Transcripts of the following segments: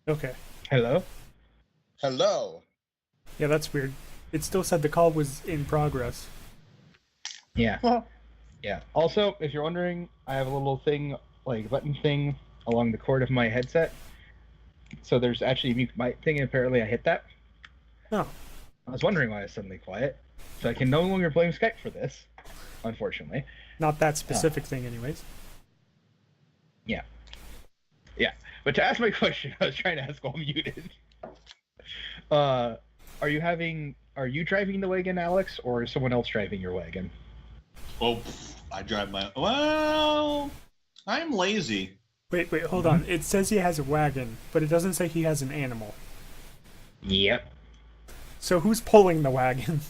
Okay. Hello? Hello. Yeah, that's weird. It still said the call was in progress. Yeah. Well, Yeah. Also, if you're wondering, I have a little thing, like button thing, along the cord of my headset. So there's actually a mute mic thing, and apparently I hit that. Oh, I was wondering why I was suddenly quiet. So I can no longer blame Skype for this, unfortunately. not that specific thing, anyways. Yeah. Yeah. But to ask my question, I was trying to ask while muted. Uh, are you driving the wagon, Alex, or is someone else driving your wagon? oh, I drive my. Well, I'm lazy. Wait, hold on. It says he has a wagon, but it doesn't say he has an animal. Yep. So who's pulling the wagon?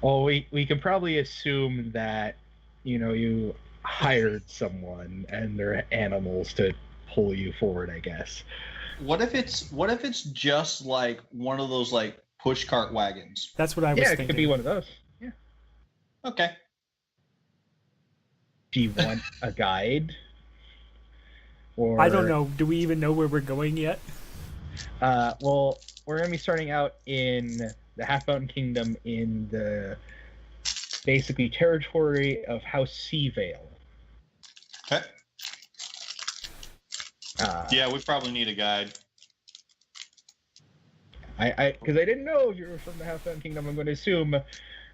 Well, we can probably assume that, you hired someone and their animals to pull you forward, I guess. What if it's just like one of those like push cart wagons? That's what I was Yeah, it thinking. could be one of those. Yeah. Okay. Do you want a guide? Or I don't know. Do we even know where we're going yet? Well, we're gonna be starting out in the Half Mountain Kingdom in the basically territory of House Seavale. Okay. Yeah, we probably need a guide. Because I didn't know if you were from the Half Mountain Kingdom. I'm going to assume,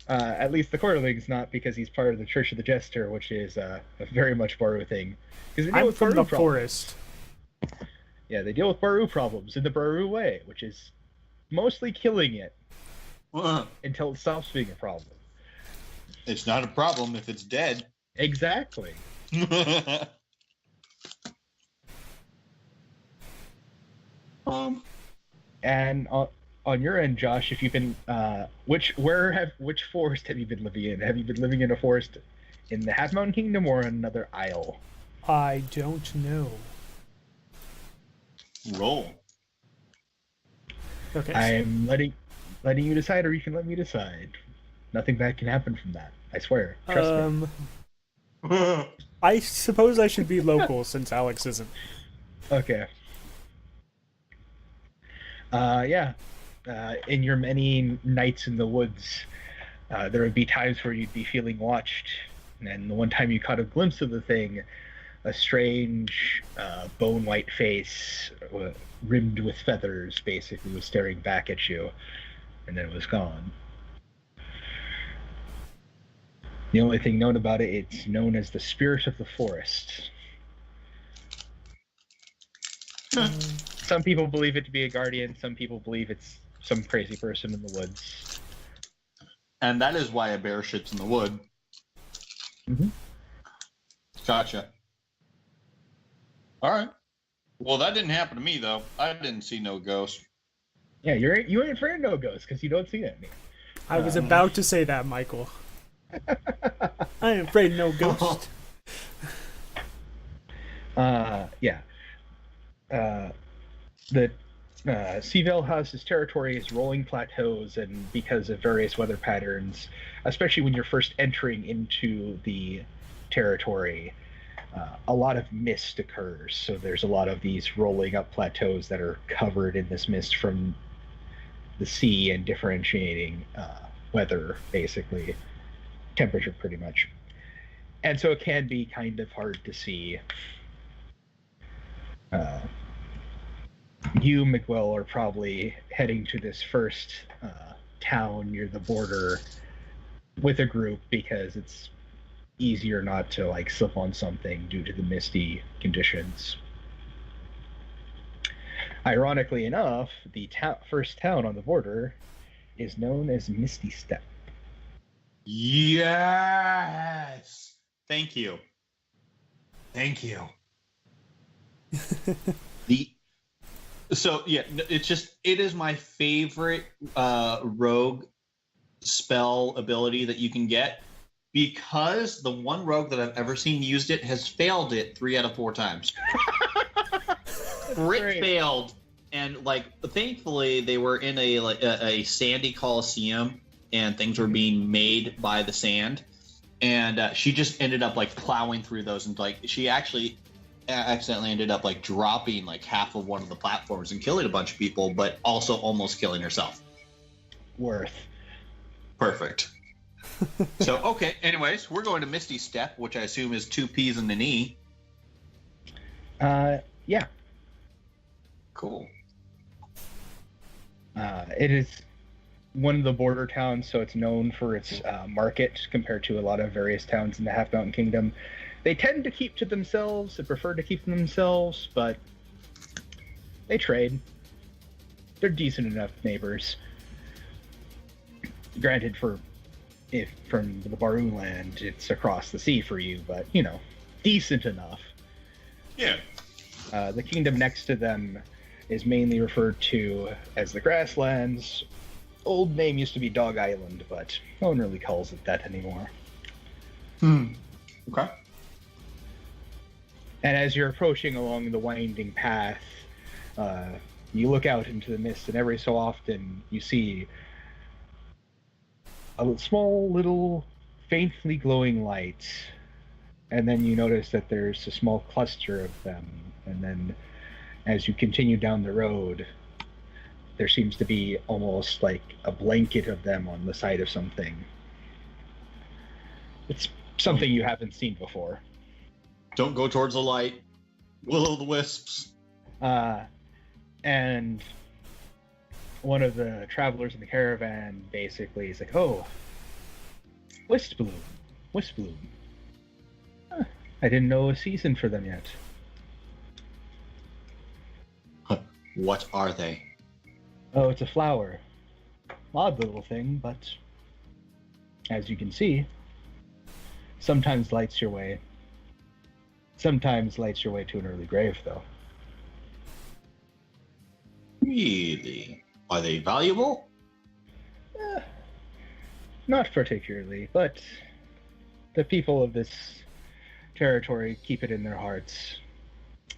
at least the Quarterlings, not because he's part of the Church of the Jester, which is a very much Baru thing. Because I'm from the forest. Yeah, they deal with Baru problems in the Baru way, which is mostly killing it until it stops being a problem. It's not a problem if it's dead. Exactly. And on your end, Josh, if you've been which forest have you been living in? Have you been living in a forest in the Half Mountain Kingdom or another isle? I don't know. Roll. Okay. I'm letting you decide, or you can let me decide. Nothing bad can happen from that. I swear. Trust me. I suppose I should be local since Alex isn't. Okay. Yeah. In your many nights in the woods, there would be times where you'd be feeling watched, and the one time you caught a glimpse of the thing, a strange, bone-white face, rimmed with feathers, basically was staring back at you, and then it was gone. The only thing known about it, it's known as the spirit of the forest. Some people believe it to be a guardian. Some people believe it's some crazy person in the woods. And that is why a bear shits in the wood. Mm-hmm. Gotcha. All right. Well, that didn't happen to me though. I didn't see no ghost. Yeah, you ain't afraid of no ghosts because you don't see any. I was about to say that, Michael. I am afraid of no ghost. Yeah. The Seavale House's territory is rolling plateaus, and because of various weather patterns, especially when you're first entering into the territory, a lot of mist occurs. So there's a lot of these rolling up plateaus that are covered in this mist from the sea and differentiating weather, basically. Temperature, pretty much. And so it can be kind of hard to see. You, Miguel, are probably heading to this first town near the border with a group because it's easier not to like slip on something due to the misty conditions. Ironically enough, the first town on the border is known as Misty Steppe. Yes. Thank you. Thank you. It is my favorite rogue spell ability that you can get, because the one rogue that I've ever seen used it has failed it 3 out of 4 times. Crit failed, and like thankfully they were in a sandy coliseum and things were being made by the sand, and she just ended up like plowing through those, and like she actually accidentally ended up like dropping like half of one of the platforms and killing a bunch of people, but also almost killing herself. Worth. Perfect. So, okay, anyways, we're going to Misty Steppe, which I assume is 2 P's in the knee. Yeah. Cool. It is one of the border towns, so it's known for its market compared to a lot of various towns in the Half Mountain Kingdom. They tend to keep to themselves, they prefer to keep to themselves, but they trade. They're decent enough neighbors. Granted, if from the Baru land, it's across the sea for you, but, you know, decent enough. Yeah. The kingdom next to them is mainly referred to as the Grasslands. Old name used to be Dog Island, but no one really calls it that anymore. Okay. And as you're approaching along the winding path, you look out into the mist, and every so often you see a small little faintly glowing light, and then you notice that there's a small cluster of them, and then as you continue down the road, there seems to be almost like a blanket of them on the side of something. It's something you haven't seen before. Don't go towards the light. Will-o'-the-wisps. And one of the travelers in the caravan basically is like, "Oh, Wisp Bloom. Huh, I didn't know a season for them yet." What are they? Oh, it's a flower. Odd little thing, but as you can see, sometimes lights your way. Sometimes lights your way to an early grave, though. Really? Are they valuable? Not particularly, but the people of this territory keep it in their hearts.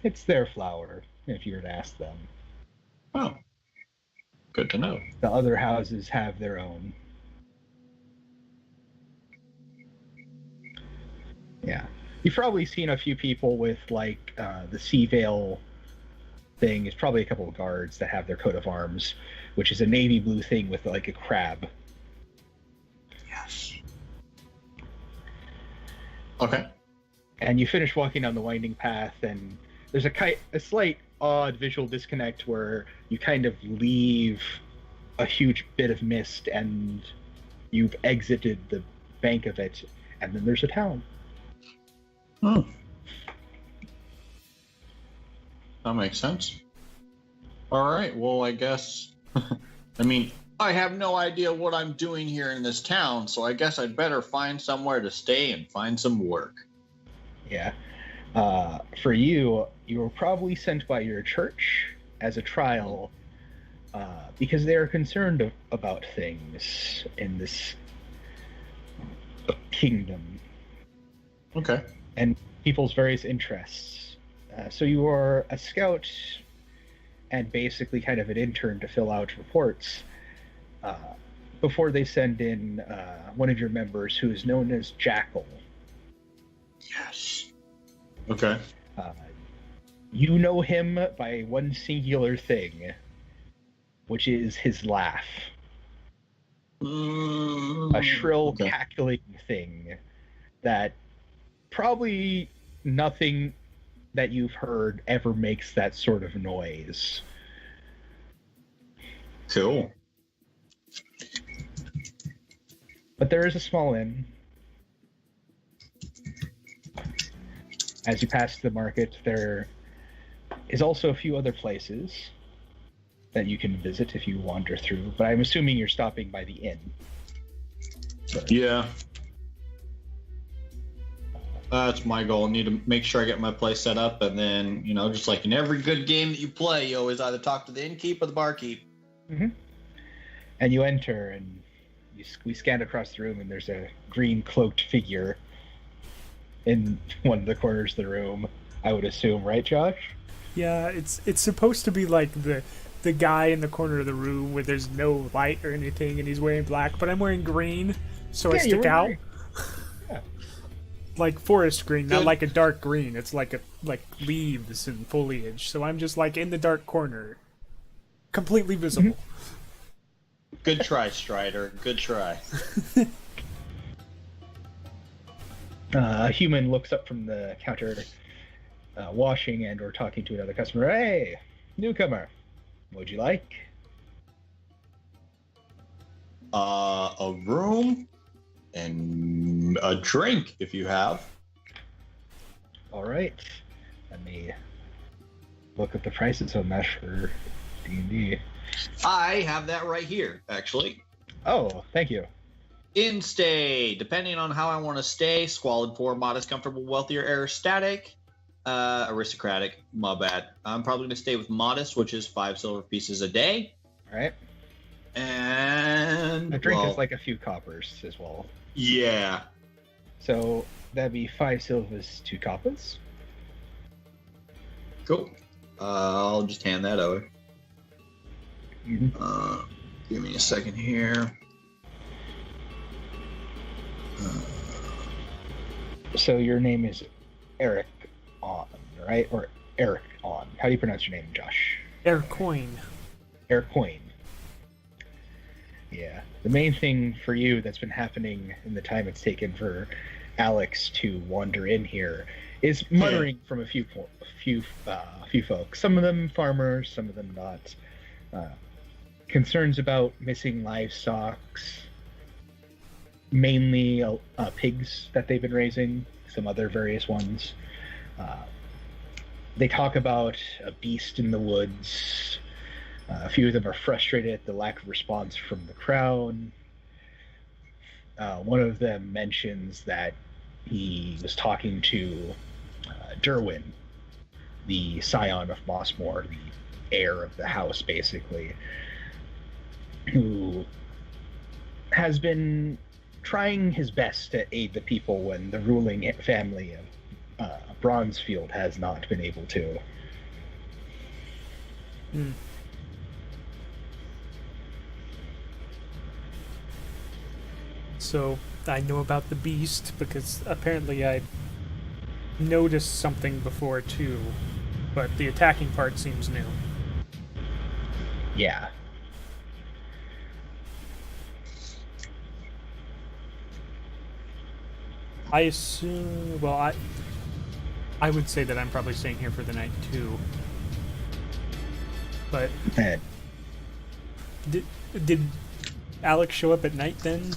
It's their flower, if you were to ask them. Oh. Good to know. The other houses have their own. Yeah. You've probably seen a few people with, like, the Sea Veil thing. It's probably a couple of guards that have their coat of arms, which is a navy blue thing with, like, a crab. Yes. Okay. And you finish walking down the winding path, and there's a slight odd visual disconnect where you kind of leave a huge bit of mist and you've exited the bank of it, and then there's a town. Hmm. That makes sense. All right. Well, I guess. I mean, I have no idea what I'm doing here in this town, so I guess I'd better find somewhere to stay and find some work. Yeah. For you, you were probably sent by your church as a trial because they are concerned about things in this kingdom. Okay. And people's various interests. So you are a scout and basically kind of an intern to fill out reports before they send in one of your members who is known as Jackal. Yes. Okay. You know him by one singular thing, which is his laugh. A shrill, cackling thing that probably nothing that you've heard ever makes that sort of noise. Cool. But there is a small inn. As you pass the market, there is also a few other places that you can visit if you wander through, but I'm assuming you're stopping by the inn. So, Yeah. That's my goal. I need to make sure I get my place set up, and then, you know, just like in every good game that you play, you always either talk to the innkeep or the barkeep. mm-hmm. And you enter, and we scan across the room, and there's a green cloaked figure in one of the corners of the room, I would assume, right, Josh? Yeah, it's supposed to be like the guy in the corner of the room where there's no light or anything, and he's wearing black, but I'm wearing green, so I stick out. Yeah. like forest green, not Good. like a dark green. It's like leaves and foliage. So I'm just like in the dark corner, completely visible. Good try, Strider. Good try. A human looks up from the counter, washing and or talking to another customer. Hey, newcomer, what'd you like? A room and a drink if you have. All right, let me look up the prices on that for D&D. I have that right here, actually. Oh, thank you. In stay, depending on how I want to stay, squalid, poor, modest, comfortable, wealthy, or aristocratic. My bad. I'm probably going to stay with modest, which is 5 silver pieces a day. All right. And A drink is like a few coppers as well. Yeah. So that'd be 5 silvers, 2 coppers. Cool. I'll just hand that over. Mm-hmm. Give me a second here. So your name is Erkoin, right? Or Erkoin. How do you pronounce your name, Josh? Erkoin. Erkoin. Yeah. The main thing for you that's been happening in the time it's taken for Alex to wander in here is muttering from a few folks. Some of them farmers, some of them not. Concerns about missing livestock, mainly pigs that they've been raising, some other various ones. They talk about a beast in the woods. A few of them are frustrated at the lack of response from the crown. One of them mentions that he was talking to Derwin, the scion of Mossmore, the heir of the house, basically, who has been trying his best to aid the people when the ruling family of Bronzefield has not been able to. Hmm. So I know about the beast because apparently I noticed something before too, but the attacking part seems new. Yeah. I assume. Well, I would say that I'm probably staying here for the night too. But And did Alex show up at night then?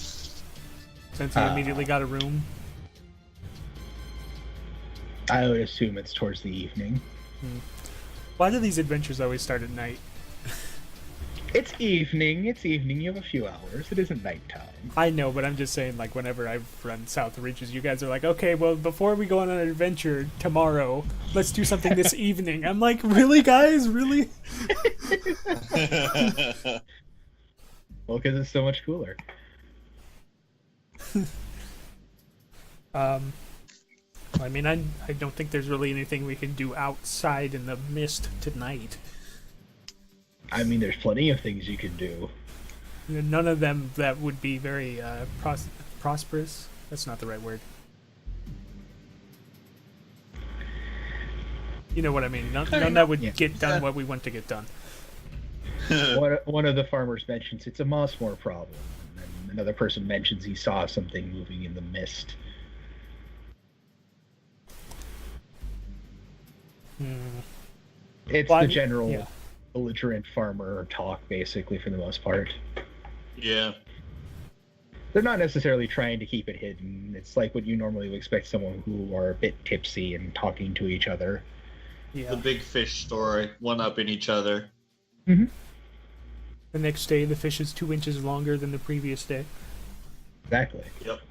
Since he immediately got a room. I would assume it's towards the evening. Why do these adventures always start at night? It's evening. You have a few hours. It isn't nighttime. I know, but I'm just saying, like, whenever I've run South Reaches, you guys are like, okay, well, before we go on an adventure tomorrow, let's do something this evening. I'm like, really, guys? Really? Well, because it's so much cooler. I mean, I don't think there's really anything we can do outside in the mist tonight. I mean, there's plenty of things you can do. None of them that would be very prosperous. That's not the right word. You know what I mean. None that would get done what we want to get done. One of the farmers mentions it's a Mossmore problem. And another person mentions he saw something moving in the mist. It's the general belligerent farmer talk, basically, for the most part. Yeah. They're not necessarily trying to keep it hidden. It's like what you normally would expect someone who are a bit tipsy and talking to each other. Yeah. The big fish story, one-upping each other. Mm-hmm. The next day, the fish is 2 inches longer than the previous day. Exactly. Yep.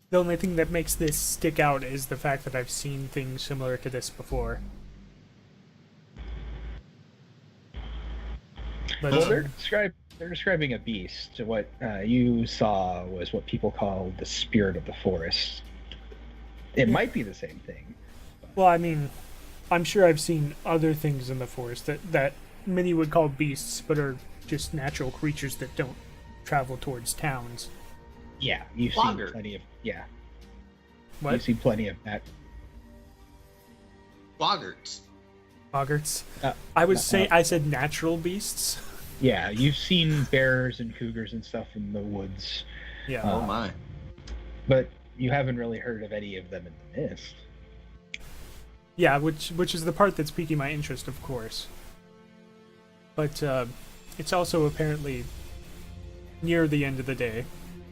The only thing that makes this stick out is the fact that I've seen things similar to this before. But, Well, they're describing a beast. What you saw was what people call the spirit of the forest. It might be the same thing. well, I mean, I'm sure I've seen other things in the forest that many would call beasts, but are just natural creatures that don't travel towards towns. Yeah, you've Lager. seen plenty of... Yeah. What? You see plenty of that. Boggarts. Boggarts. Uh, I said natural beasts. Yeah, you've seen bears and cougars and stuff in the woods, Yeah. Oh my. but you haven't really heard of any of them in the mist. Yeah, which is the part that's piquing my interest, of course. But it's also apparently near the end of the day,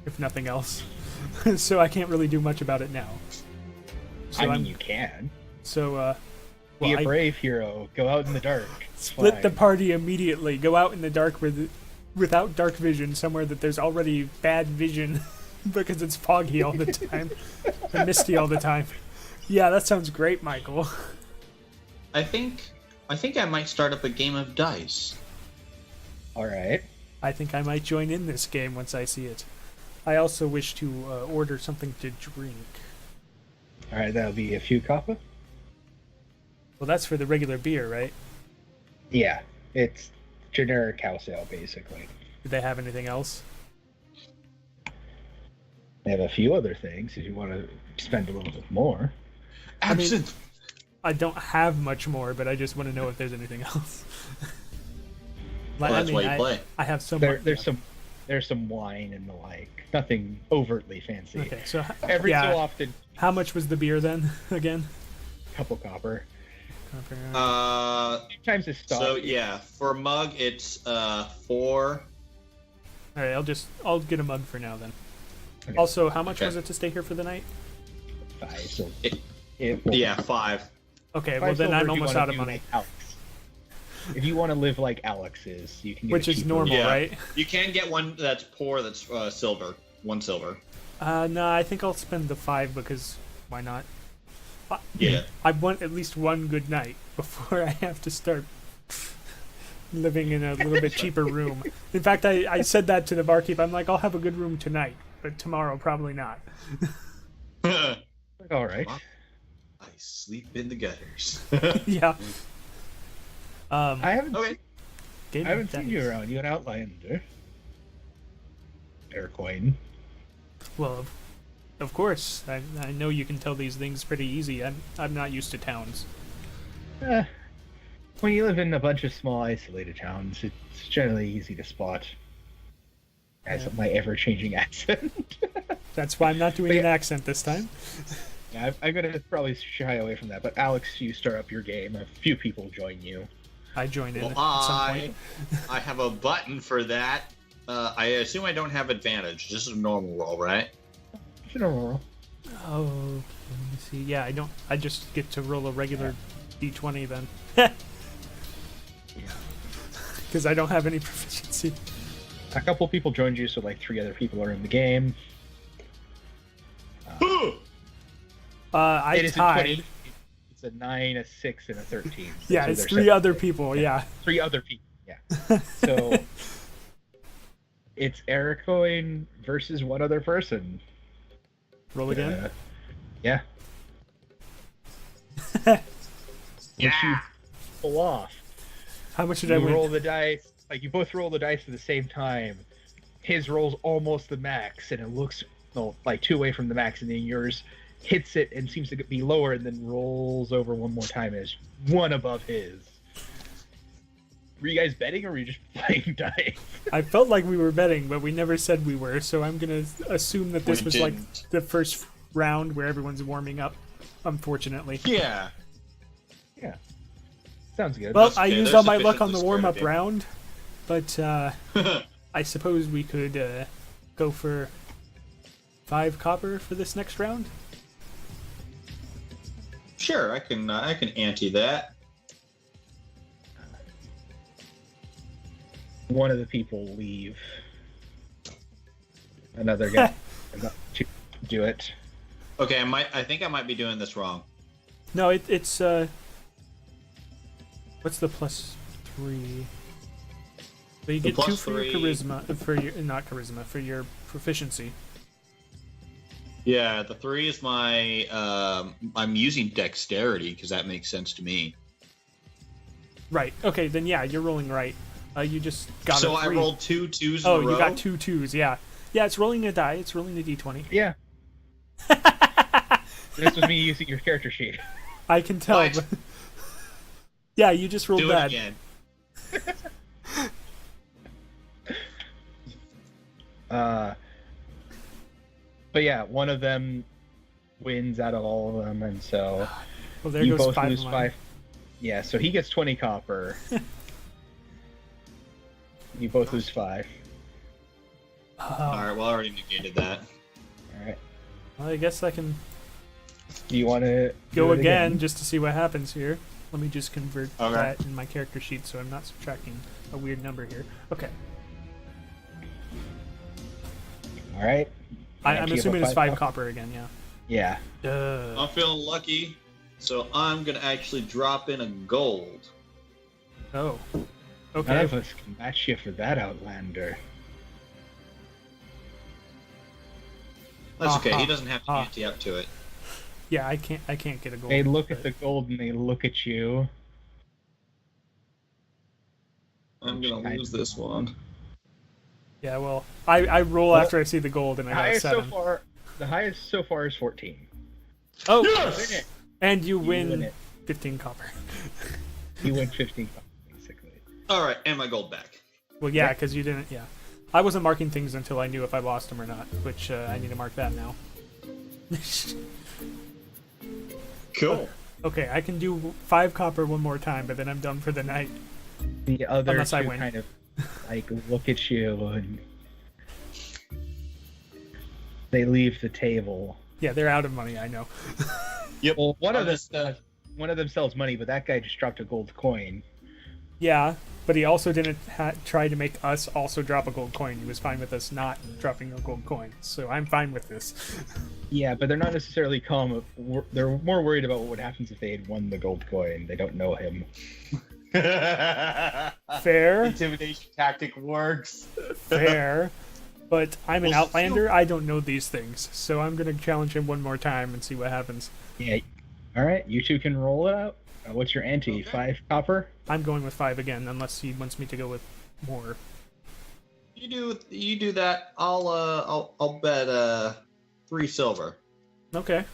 if nothing else. So I can't really do much about it now. So You can. So, Be well, a brave hero. Go out in the dark. It's split the fine. party immediately. Go out in the dark without dark vision, somewhere that there's already bad vision because it's foggy all the time and misty all the time. Yeah, that sounds great, Michael. I think I might start up a game of dice. All right. I think I might join in this game once I see it. I also wish to order something to drink. All right, that'll be a few copper. Well, that's for the regular beer, right? Yeah, it's generic house ale, basically. Do they have anything else? They have a few other things if you want to spend a little bit more. Absinthe. I don't have much more, but I just want to know if there's anything else. Well, that's why you play. I have so There, much. there's some wine and the like. Nothing overtly fancy. Okay, so Every yeah. so often, How much was the beer then, again? a couple copper. Uh, Sometimes it's stock. so yeah, for a mug it's 4. All right, I'll get a mug for now then. Okay. Also, how much Okay. was it to stay here for the night? 5. So It- it, Yeah, 5. Okay, five well then silver I'm if you almost wanna out of do money, like Alex. If you want to live like Alex is, you can get which a is cheaper normal, Yeah. right? You can get one that's poor that's silver. 1 silver. No, I think I'll spend the 5 because why not? Yeah. I want at least one good night before I have to start living in a little bit cheaper room. In fact, I said that to the barkeep. I'm like, I'll have a good room tonight, but tomorrow probably not. All right. I sleep in the gutters. Yeah. I haven't. Okay. Game I haven't of seen you dice. around. You an Outlander? Erkoin. Well, of course. I know you can tell these things pretty easy. I'm not used to towns. When you live in a bunch of small, isolated towns, it's generally easy to spot. As Yeah. my ever-changing accent. That's why I'm not doing But an yeah. accent this time. Yeah, I'm gonna probably shy away from that. But Alex, you start up your game. A few people join you. I join in Well, at some point. I have a button for that. I assume I don't have advantage. This is a normal roll, right? General. Oh, let me see. Yeah, I don't. I just get to roll a regular d20 then. Because I don't have any proficiency. A couple people joined you, so like 3 other people are in the game. I It is a tied. 20. It's a 9, a 6, and a 13. Yeah, So it's they're 3 separate. other people. Yeah. 3 other people. Yeah. So it's Erkoin versus one other person. Roll again. Yeah. Which you pull off. How much did I You win? roll the dice. Like, you both roll the dice at the same time. His rolls almost the max, and it looks like 2 away from the max, and then yours hits it and seems to be lower, and then rolls over one more time as 1 above his. Were you guys betting, or were you just playing dice? I felt like we were betting, but we never said we were, so I'm gonna assume that this We was didn't. like the first round where everyone's warming up. Unfortunately. Yeah. Yeah. Sounds good. Well, That's I okay, used they're all my luck on sufficiently the warm-up scared of round, but I suppose we could go for 5 copper for this next round. Sure, I can ante that. One of the people leave. Another guy to do it. Okay, I think I might be doing this wrong. No, it's what's the +3? So you The get 2 plus for your 3 charisma, for your not charisma, for your proficiency. Yeah, the 3 is my I'm using dexterity because that makes sense to me. Right. Okay, then yeah, you're rolling right. You just got So a I 3. rolled 2 twos Oh, in a row. you got 2 2s. Yeah. Yeah, it's rolling a die. It's rolling a d20. Yeah. This was me using your character sheet. I can tell. What? But... yeah, you just rolled Do bad. it again. But yeah, one of them wins out of all of them, and so Well, there you goes both 5 lose of mine. 5. Yeah, so he gets 20 copper. You both lose 5. Alright, well, I already negated that. All right. Well, I guess I can Do you want to go again just to see what happens here. Let me just convert Okay. that in my character sheet so I'm not subtracting a weird number here. Okay. All right. I'm Do you have assuming a it's 5 copper again, yeah. Yeah. Duh. I'm feeling lucky, so I'm gonna actually drop in a gold. Oh. None Okay. of us can match you for that, Outlander. That's okay. Uh-huh. He doesn't have to ante up to it. Yeah, I can't get a gold. They look but- at the gold and they look at you. I'm gonna lose this one. Yeah, well, I roll after I see the gold and I got a Highest so 7. far, the highest so far is 14. Oh! Yes! And you win win it. 15 copper. You win 15, basically. Alright, and my gold back. Well, yeah, because you didn't, yeah. I wasn't marking things until I knew if I lost them or not, which I need to mark that now. Cool. Okay, I can do 5 copper one more time, but then I'm done for the night. The other Unless I two win. kind of like look at you and they leave the table. Yeah, they're out of money, I know. Yep. Well, one of this. one of them sells money, but that guy just dropped a gold coin. Yeah, but he also didn't try to make us also drop a gold coin. He was fine with us not dropping a gold coin, so I'm fine with this. Yeah, but they're not necessarily calm. They're more worried about what happens if they had won the gold coin. They don't know him. Fair, Intimidation tactic works. fair. But I'm an Well, outlander, I don't know these things, so I'm gonna challenge him one more time and see what happens. Yeah. All right, you two can roll it out. What's your ante? Okay. 5 copper. I'm going with 5 again, unless he wants me to go with more. You do that. I'll bet 3 silver. Okay.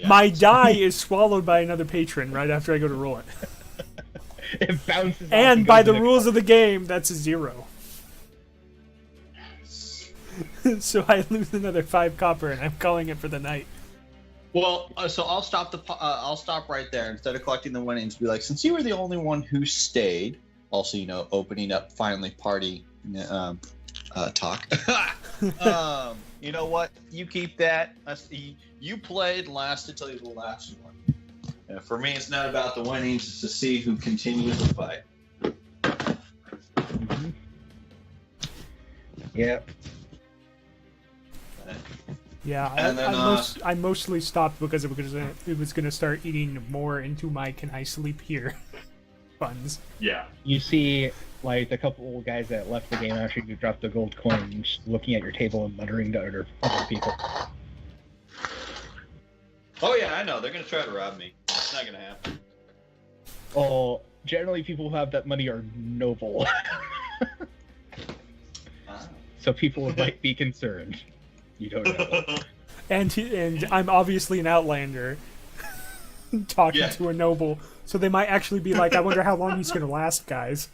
My die is swallowed by another patron right after I go to roll it. It bounces. off And goes by in the rules of the game, that's a 0. So I lose another 5 copper, and I'm calling it for the night. Well, so I'll stop I'll stop right there instead of collecting the winnings. Be like, since you were the only one who stayed, also opening up finally party talk. You know what? You keep that. You played and lasted till you're the last one. For me, it's not about the winnings; it's to see who continues the fight. Mhm. Yep. Yeah, And then, I mostly stopped because it was going to start eating more into my "can I sleep here" funds. Yeah. You see, like, the couple guys that left the game after you dropped the gold coin, just looking at your table and muttering to other people. Oh yeah, I know. They're gonna try to rob me. It's not gonna happen. Oh, generally people who have that money are noble, so people might be concerned. You don't know. And I'm obviously an outlander talking Yeah. to a noble, so they might actually be like, "I wonder how long he's going to last, guys."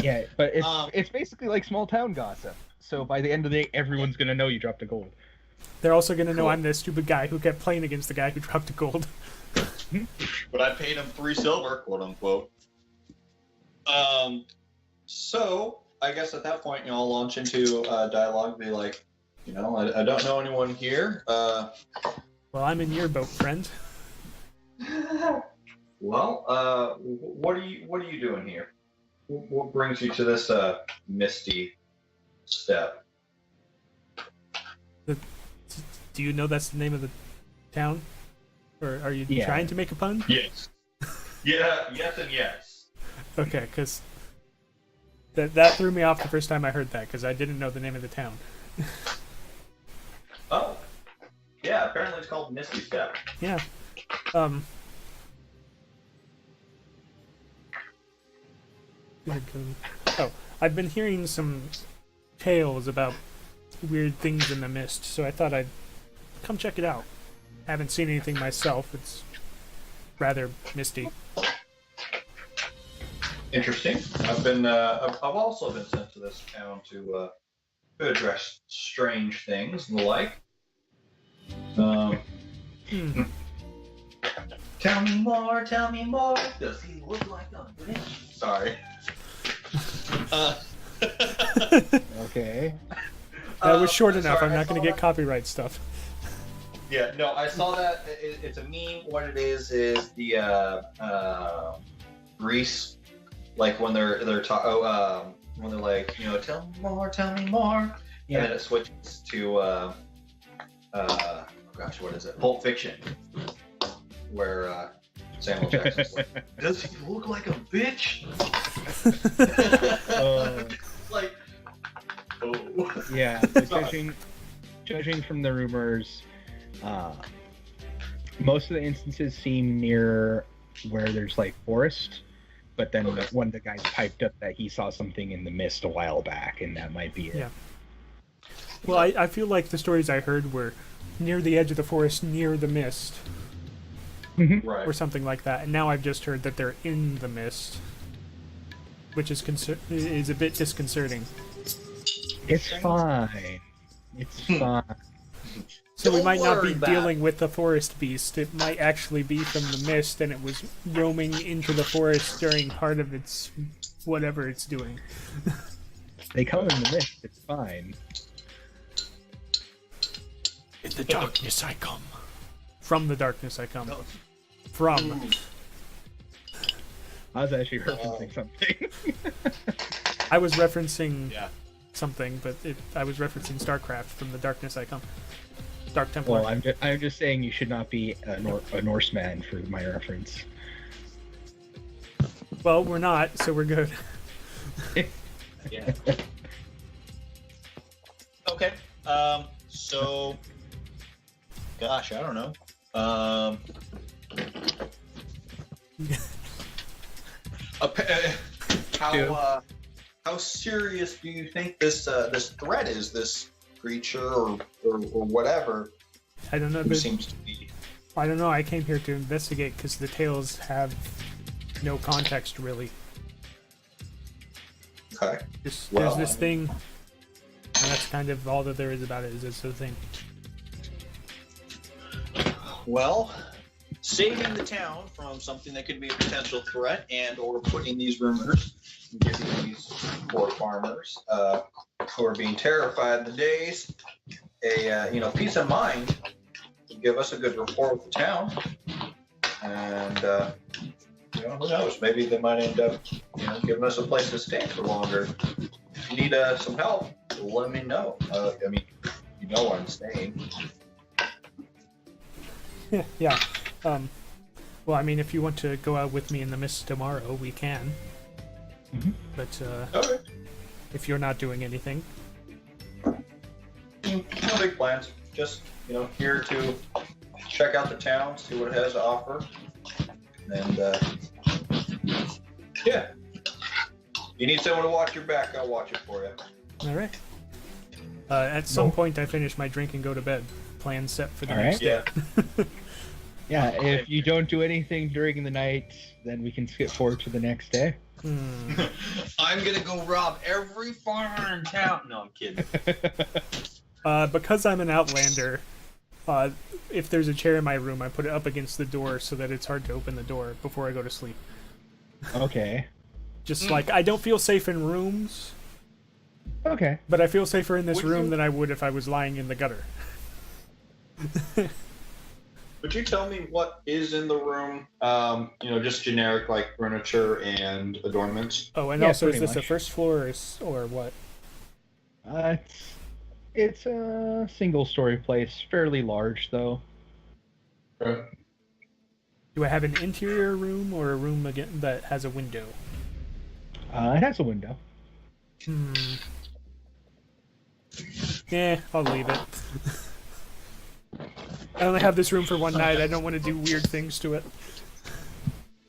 Yeah, but it's Um, it's basically like small town gossip. So by the end of the day, everyone's gonna know you dropped a gold. They're also going to know Cool. I'm the stupid guy who kept playing against the guy who dropped the gold. But I paid him 3 silver, quote unquote. So I guess at that point, I'll launch into dialogue. Be like, I don't know anyone here. Well, I'm in your boat, friend. Well, what are you doing here? What brings you to this Misty Steppe? Do you know that's the name of the town? Or are you Yeah. trying to make a pun? Yes. Yeah. Yes, and yes. Okay, because that threw me off the first time I heard that, because I didn't know the name of the town. Oh. Yeah. Apparently, it's called Misty Steppe. Yeah. Oh, I've been hearing some tales about weird things in the mist, so I thought I'd come check it out. Haven't seen anything myself. It's rather misty. Interesting. I've also been sent to this town to address strange things and the like. Tell me more, tell me more. Does he look like a bitch? Sorry. Okay. That was short enough. sorry, I'm not going to get copyright stuff. Yeah, no, I saw that. It's a meme. What it is the Grease, like when they're when they're like, tell me more, Yeah. and then it switches to oh gosh, what is it? Pulp Fiction, where Samuel Jackson's like, does he look like a bitch? Like, oh. Yeah, so judging from the rumors, most of the instances seem near where there's like forest, but then one of the guys piped up that he saw something in the mist a while back, and that might be it. Yeah. Well, I feel like the stories I heard were near the edge of the forest, near the mist, Right. or something like that. And now I've just heard that they're in the mist, which is is a bit disconcerting. It's fine. It's fine. So we Don't might not worry be about dealing with the forest beast. It might actually be from the mist, and it was roaming into the forest during part of its whatever it's doing. They come in the mist. It's fine. In the darkness I come. From the darkness I come. From. I was actually referencing something. I was referencing Yeah. something, but I was referencing StarCraft, from the darkness I come. Dark Templar. Well, I'm just saying you should not be a Norseman for my reference. Well, we're not, so we're good. Yeah. Okay. So, gosh, I don't know. How serious do you think this threat is? This creature or whatever I don't know, who but seems to be. I don't know. I came here to investigate because the tales have no context really. Okay. Just Well, there's this thing, and that's kind of all that there is about it. Is this thing? Well, saving the town from something that could be a potential threat, and or putting these rumors, giving these poor farmers who are being terrified in the days a peace of mind, to give us a good rapport with the town, and who knows, maybe they might end up giving us a place to stay for longer. If you need some help, let me know. I mean, you know where I'm staying. Yeah. Well, I mean, if you want to go out with me in the mist tomorrow, we can. Mhm. But Okay. if you're not doing anything, No big plans. Just here to check out the town, see what it has to offer, and yeah. You need someone to watch your back, I'll watch it for you. all right. At some point, I finish my drink and go to bed. Plan set for the All next right. day. Yeah. Yeah, if you don't do anything during the night, then we can skip forward to the next day. I'm gonna go rob every farmer in town. No, I'm kidding. Because I'm an outlander, if there's a chair in my room, I put it up against the door so that it's hard to open the door before I go to sleep. Okay. Just like, I don't feel safe in rooms, Okay. but I feel safer in this Would room you- than I would if I was lying in the gutter. Would you tell me what is in the room? Just generic like furniture and adornments. Oh, and Yeah, also, is pretty this a much. first floor or what? It's a single-story place, fairly large though. Do I have an interior room or a room again that has a window? It has a window. Yeah, I'll leave it. I only have this room for one night. I don't want to do weird things to it.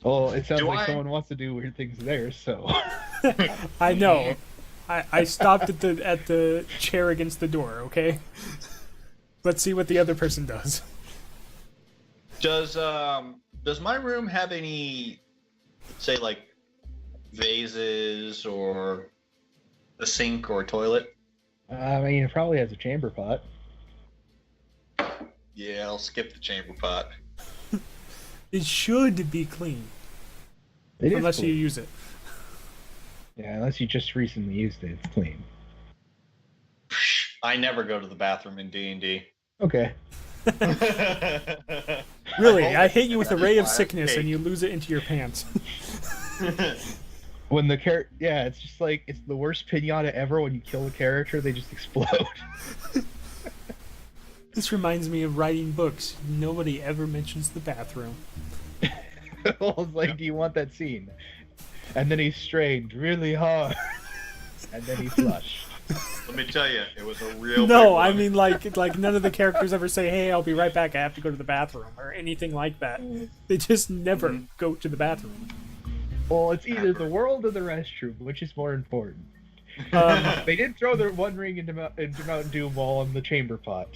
Well, it sounds Do like I- someone wants to do weird things there, so. I know. I stopped at the chair against the door. Okay. Let's see what the other person does. Does my room have any, say, like vases or a sink or a toilet? I mean, it probably has a chamber pot. Yeah, I'll skip the chamber pot. It should be clean, It is unless you clean. use it. Yeah, unless you just recently used it, it's clean. I never go to the bathroom in D&D. Okay. Really, I hit you with a ray of Fire sickness, cake. and you lose it into your pants. When the yeah, it's just like, it's the worst pinata ever. When you kill a character, they just explode. This reminds me of writing books. Nobody ever mentions the bathroom. Well, it's like, do you want that scene? And then he strained really hard, and then he flushed. Let me tell you, it was a real big No, one. I mean like none of the characters ever say, "Hey, I'll be right back. I have to go to the bathroom," or anything like that. They just never go to the bathroom. Well, it's either the world or the restroom, which is more important. They did throw their one ring into Mountain Dew while in the chamber pot.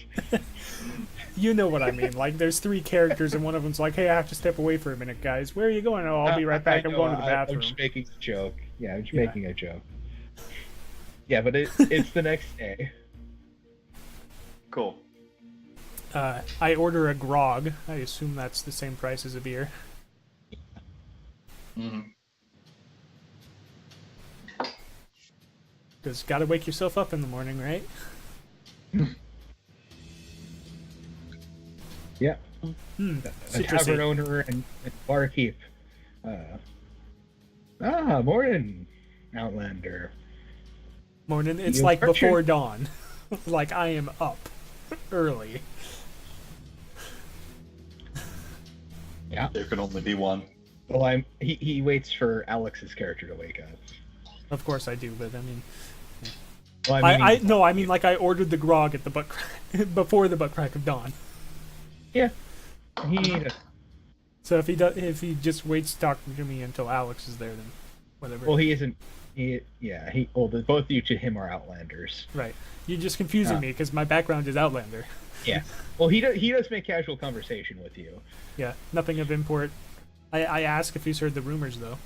You know what I mean? Like, there's 3 characters, and one of them's like, "Hey, I have to step away for a minute, guys. Where are you going?" "Oh, I'll be right back. I'm going to the bathroom." I'm just making a joke. Yeah, I'm just making a joke. Yeah, but it's the next day. Cool. I order a grog. I assume that's the same price as a beer. Mm-hmm. Because gotta wake yourself up in the morning, right? Yeah. A Citrusy. tavern owner and barkeep. Morning, Outlander. Morning. It's You like start your- before dawn. Like, I am up early. Yeah. There can only be one. Well, he waits for Alex's character to wake up. Of course I do, but I mean... Well, I mean, like, I ordered the grog at the butt before the butt crack of dawn. yeah. He So if he just waits to talk to me until Alex is there, then whatever. well, he isn't. Well, both you to him are Outlanders. Right. You're just confusing me because my background is Outlander. Yeah. Well, he does make casual conversation with you. Yeah, nothing of import. I ask if he's heard the rumors, though.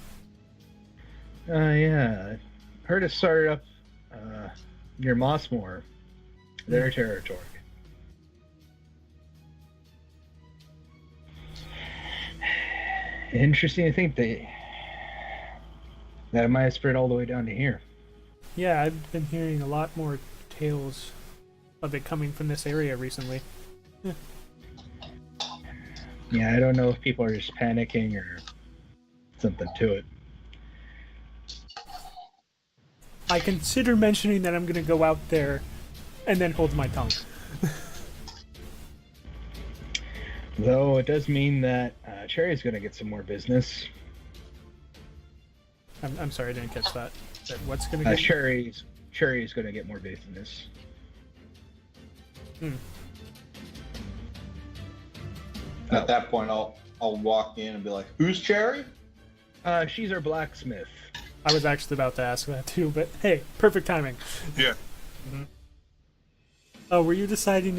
Yeah. Heard it started up near Mossmore, their territory. Interesting to think that it might have spread all the way down to here. Yeah, I've been hearing a lot more tales of it coming from this area recently. Yeah, I don't know if people are just panicking or something to it. I consider mentioning that I'm going to go out there and then hold my tongue. Though it does mean that Cherry's going to get some more business. I'm sorry, I didn't catch that. What's going to get... Cherry's going to get more business. At that point, I'll walk in and be like, "Who's Cherry?" She's our blacksmith. I was actually about to ask that too, but hey, perfect timing. Yeah. Oh, were you deciding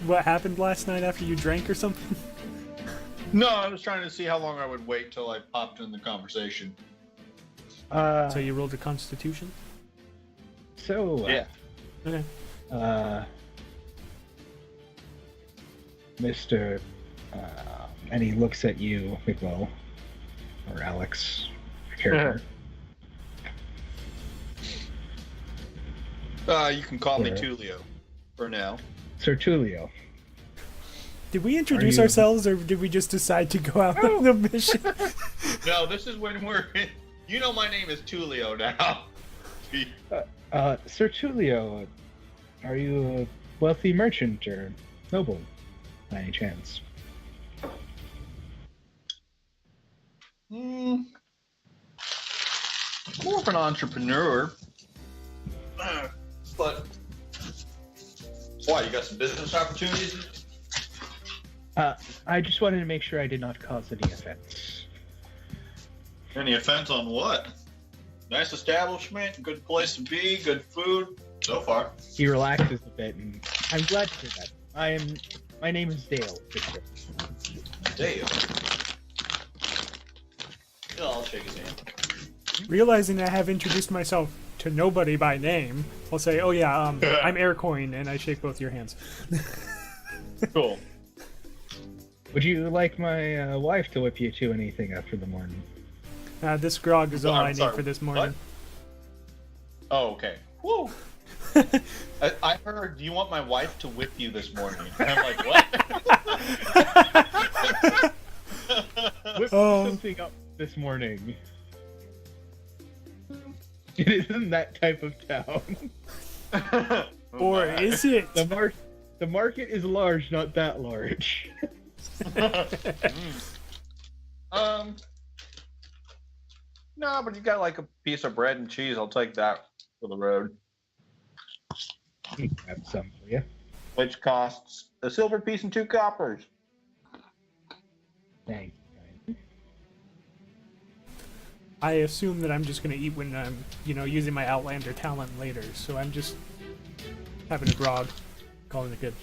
what happened last night after you drank or something? No, I was trying to see how long I would wait till I popped in the conversation. So you rolled a Constitution? Yeah. Okay. Mr. And he looks at you, Miguel, or Alex, character. You can call me Sure. Tulio for now. Sir Tulio. Did we introduce you- ourselves, or did we just decide to go out on the mission? No, this is when we're in. You know my name is Tulio now. Sir Tulio, are you a wealthy merchant or noble, by any chance? More of an entrepreneur. But why, you got some business opportunities? I just wanted to make sure I did not cause any offense. Any offense on what? Nice establishment, good place to be, good food so far. He relaxes a bit, and I'm glad to hear that. My name is Dale. Dale. Yeah, I'll shake his hand. Realizing I have introduced myself to nobody by name, I'll say, "Oh yeah, I'm Erkoin," and I shake both your hands. Cool. Would you like my wife to whip you to anything after the morning? This grog is all I'm I need sorry, for this morning. what? Oh, okay. Woo! I heard you want my wife to whip you this morning. And I'm like, what? Whip something up this morning. It isn't that type of town. Or is it? The market is large, not that large. No, but you got like a piece of bread and cheese. I'll take that for the road. Grab some for you. Which costs a silver piece and 2 coppers. Thanks. I assume that I'm just gonna eat when I'm, using my Outlander talent later. So I'm just having a grog, calling it good.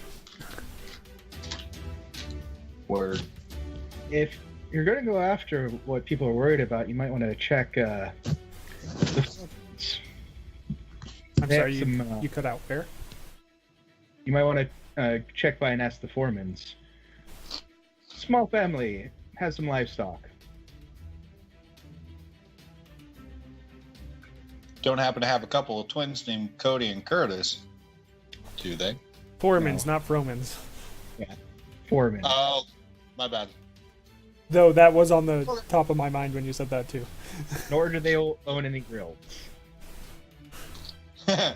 Word. If you're going to go after what people are worried about, you might want to check the Formans. I'm They have sorry, some, you cut out where? You might want to check by and ask the Formans. Small family, has some livestock. Don't happen to have a couple of twins named Cody and Curtis, do they? Formans, not Fromans. Foreman. Oh, my bad. Though that was on the top of my mind when you said that too. Nor do they own any grills. All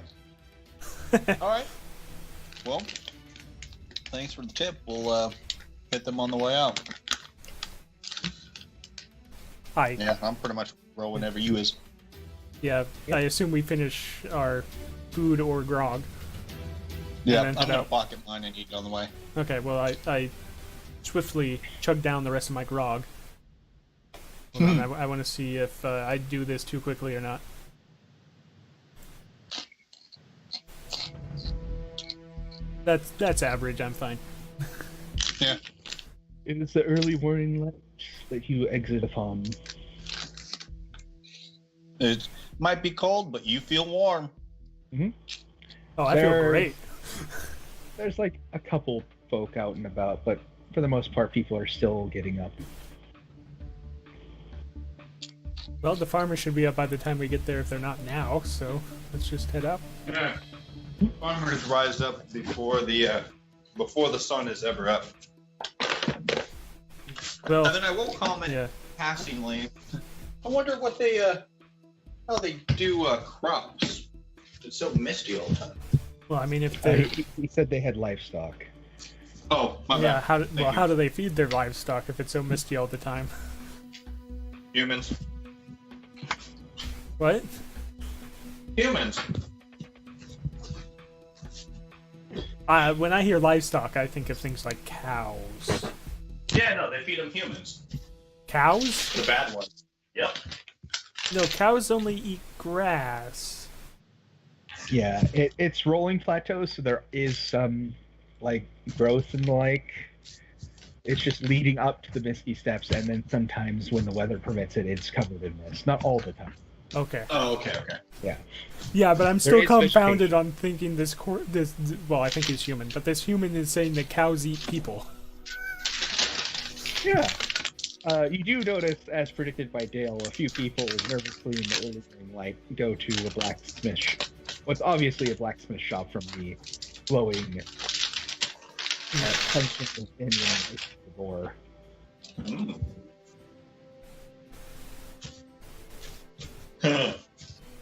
right. Well, thanks for the tip. We'll hit them on the way out. Hi. Yeah, I'm pretty much roll whenever you is. Yeah, I assume we finish our food or grog. Yeah, And I'm then head gonna out. pocket mine and eat on the way. Okay, well, I swiftly chug down the rest of my grog. Hold on, I want to see if I do this too quickly or not. That's average, I'm fine. Yeah. It is the early morning lunch that you exit upon. It might be cold, but you feel warm. Oh, I feel There- great. There's like a couple folk out and about, but for the most part, people are still getting up. Well, the farmers should be up by the time we get there if they're not now, so let's just head out. Yeah. Farmers rise up before the sun is ever up. Well, And then I will comment yeah. passingly. I wonder what they how they do crops. It's so misty all the time. Well, I mean, if they... He said they had livestock. Oh, my Yeah, bad. how do they feed their livestock if it's so misty all the time? Humans. What? Humans. When I hear livestock, I think of things like cows. Yeah, no, they feed them humans. Cows? The bad ones. Yep. No, cows only eat grass. Yeah, it's rolling plateaus, so there is some like growth and the like. It's just leading up to the Misty Steppes, and then sometimes when the weather permits it, it's covered in mist. Not all the time. Okay. Oh, okay. Yeah. Yeah, but I'm still is confounded on thinking well, I think he's human, but this human is saying that cows eat people. Yeah. You do notice, as predicted by Dale, a few people nervously in the early morning light go to a blacksmith. What's obviously a blacksmith shop from the glowing tension in the door.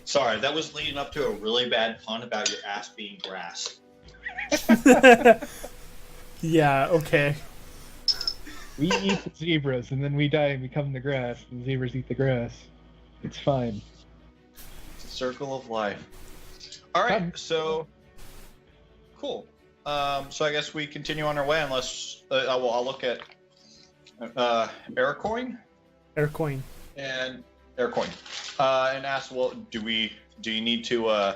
Sorry, that was leading up to a really bad pun about your ass being grass. Yeah, okay. We eat the zebras, and then we die and become the grass. And the zebras eat the grass. It's fine. It's a circle of life. All right, Fun. so cool. So I guess we continue on our way, unless I'll look at Erkoin Erkoin. and Erkoin. and asks, "Well, do you need to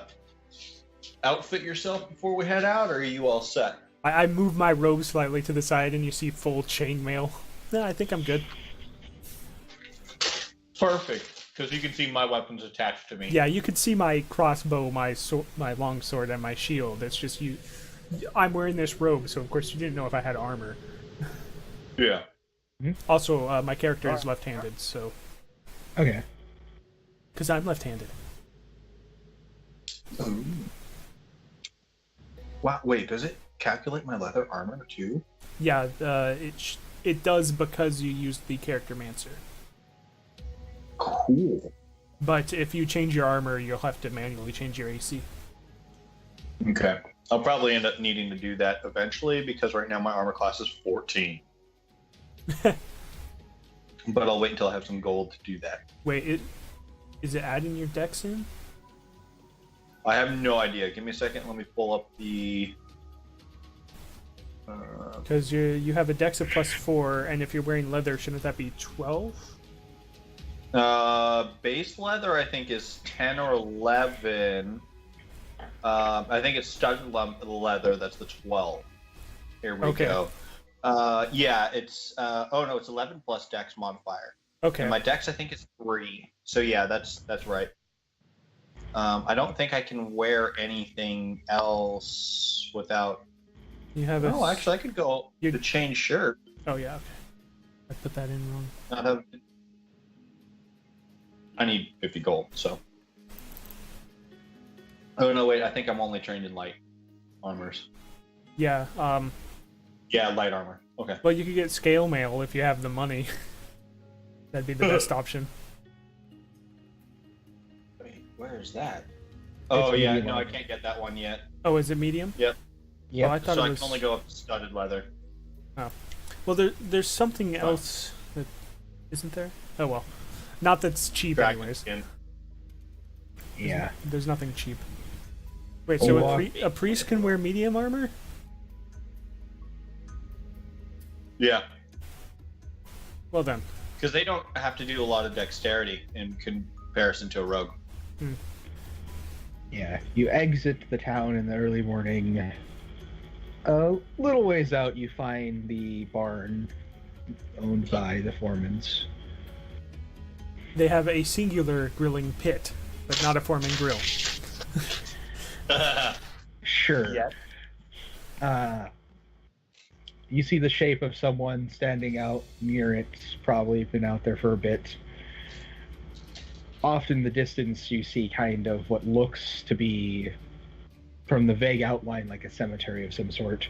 outfit yourself before we head out, or are you all set?" I move my robe slightly to the side, and you see full chainmail. Yeah, I think I'm good. Perfect, because you can see my weapons attached to me. Yeah, you could see my crossbow, my long sword, and my shield. It's just you. I'm wearing this robe, so of course you didn't know if I had armor. Yeah. Also, my character is left-handed, so Okay. because I'm left-handed. Wow. Wait, does it calculate my leather armor too? Yeah, it does because you used the character mancer. Cool. But if you change your armor, you'll have to manually change your AC. Okay. I'll probably end up needing to do that eventually because right now my armor class is 14. But I'll wait until I have some gold to do that. Wait, is it adding your dex in? I have no idea. Give me a second. Let me pull up the. Because you have a dex of +4, and if you're wearing leather, shouldn't that be 12? Base leather I think is 10 or 11. I think it's studded leather. That's the 12. Here we go. Yeah, it's it's 11 plus dex modifier. Okay. And my dex I think is 3. So yeah, that's right. I don't think I can wear anything else without. You have Oh, actually, I could go to change shirt. Oh yeah. Okay. I put that in wrong. I need 50 gold, so. Oh no, wait! I think I'm only trained in light armors. Yeah. Yeah, light armor. Okay. Well, you could get scale mail if you have the money. That'd be the best option. Wait, where is that? Oh yeah, no, I can't get that one yet. Oh, is it medium? Yep. Yeah. Oh, I thought So it I was... can only go up to studded leather. Oh. Well, there's something else that isn't there. Oh well, not that's cheap Dragon anyways. skin. Yeah. There's nothing cheap. Wait, so Oh, a priest can wear medium armor? Yeah, Well then. because they don't have to do a lot of dexterity in comparison to a rogue. Yeah. You exit the town in the early morning. A little ways out, you find the barn owned by the Foremans. They have a singular grilling pit, but not a foreman grill. Sure. Yeah. You see the shape of someone standing out near it, probably been out there for a bit. Off in the distance, you see kind of what looks to be, from the vague outline, like a cemetery of some sort.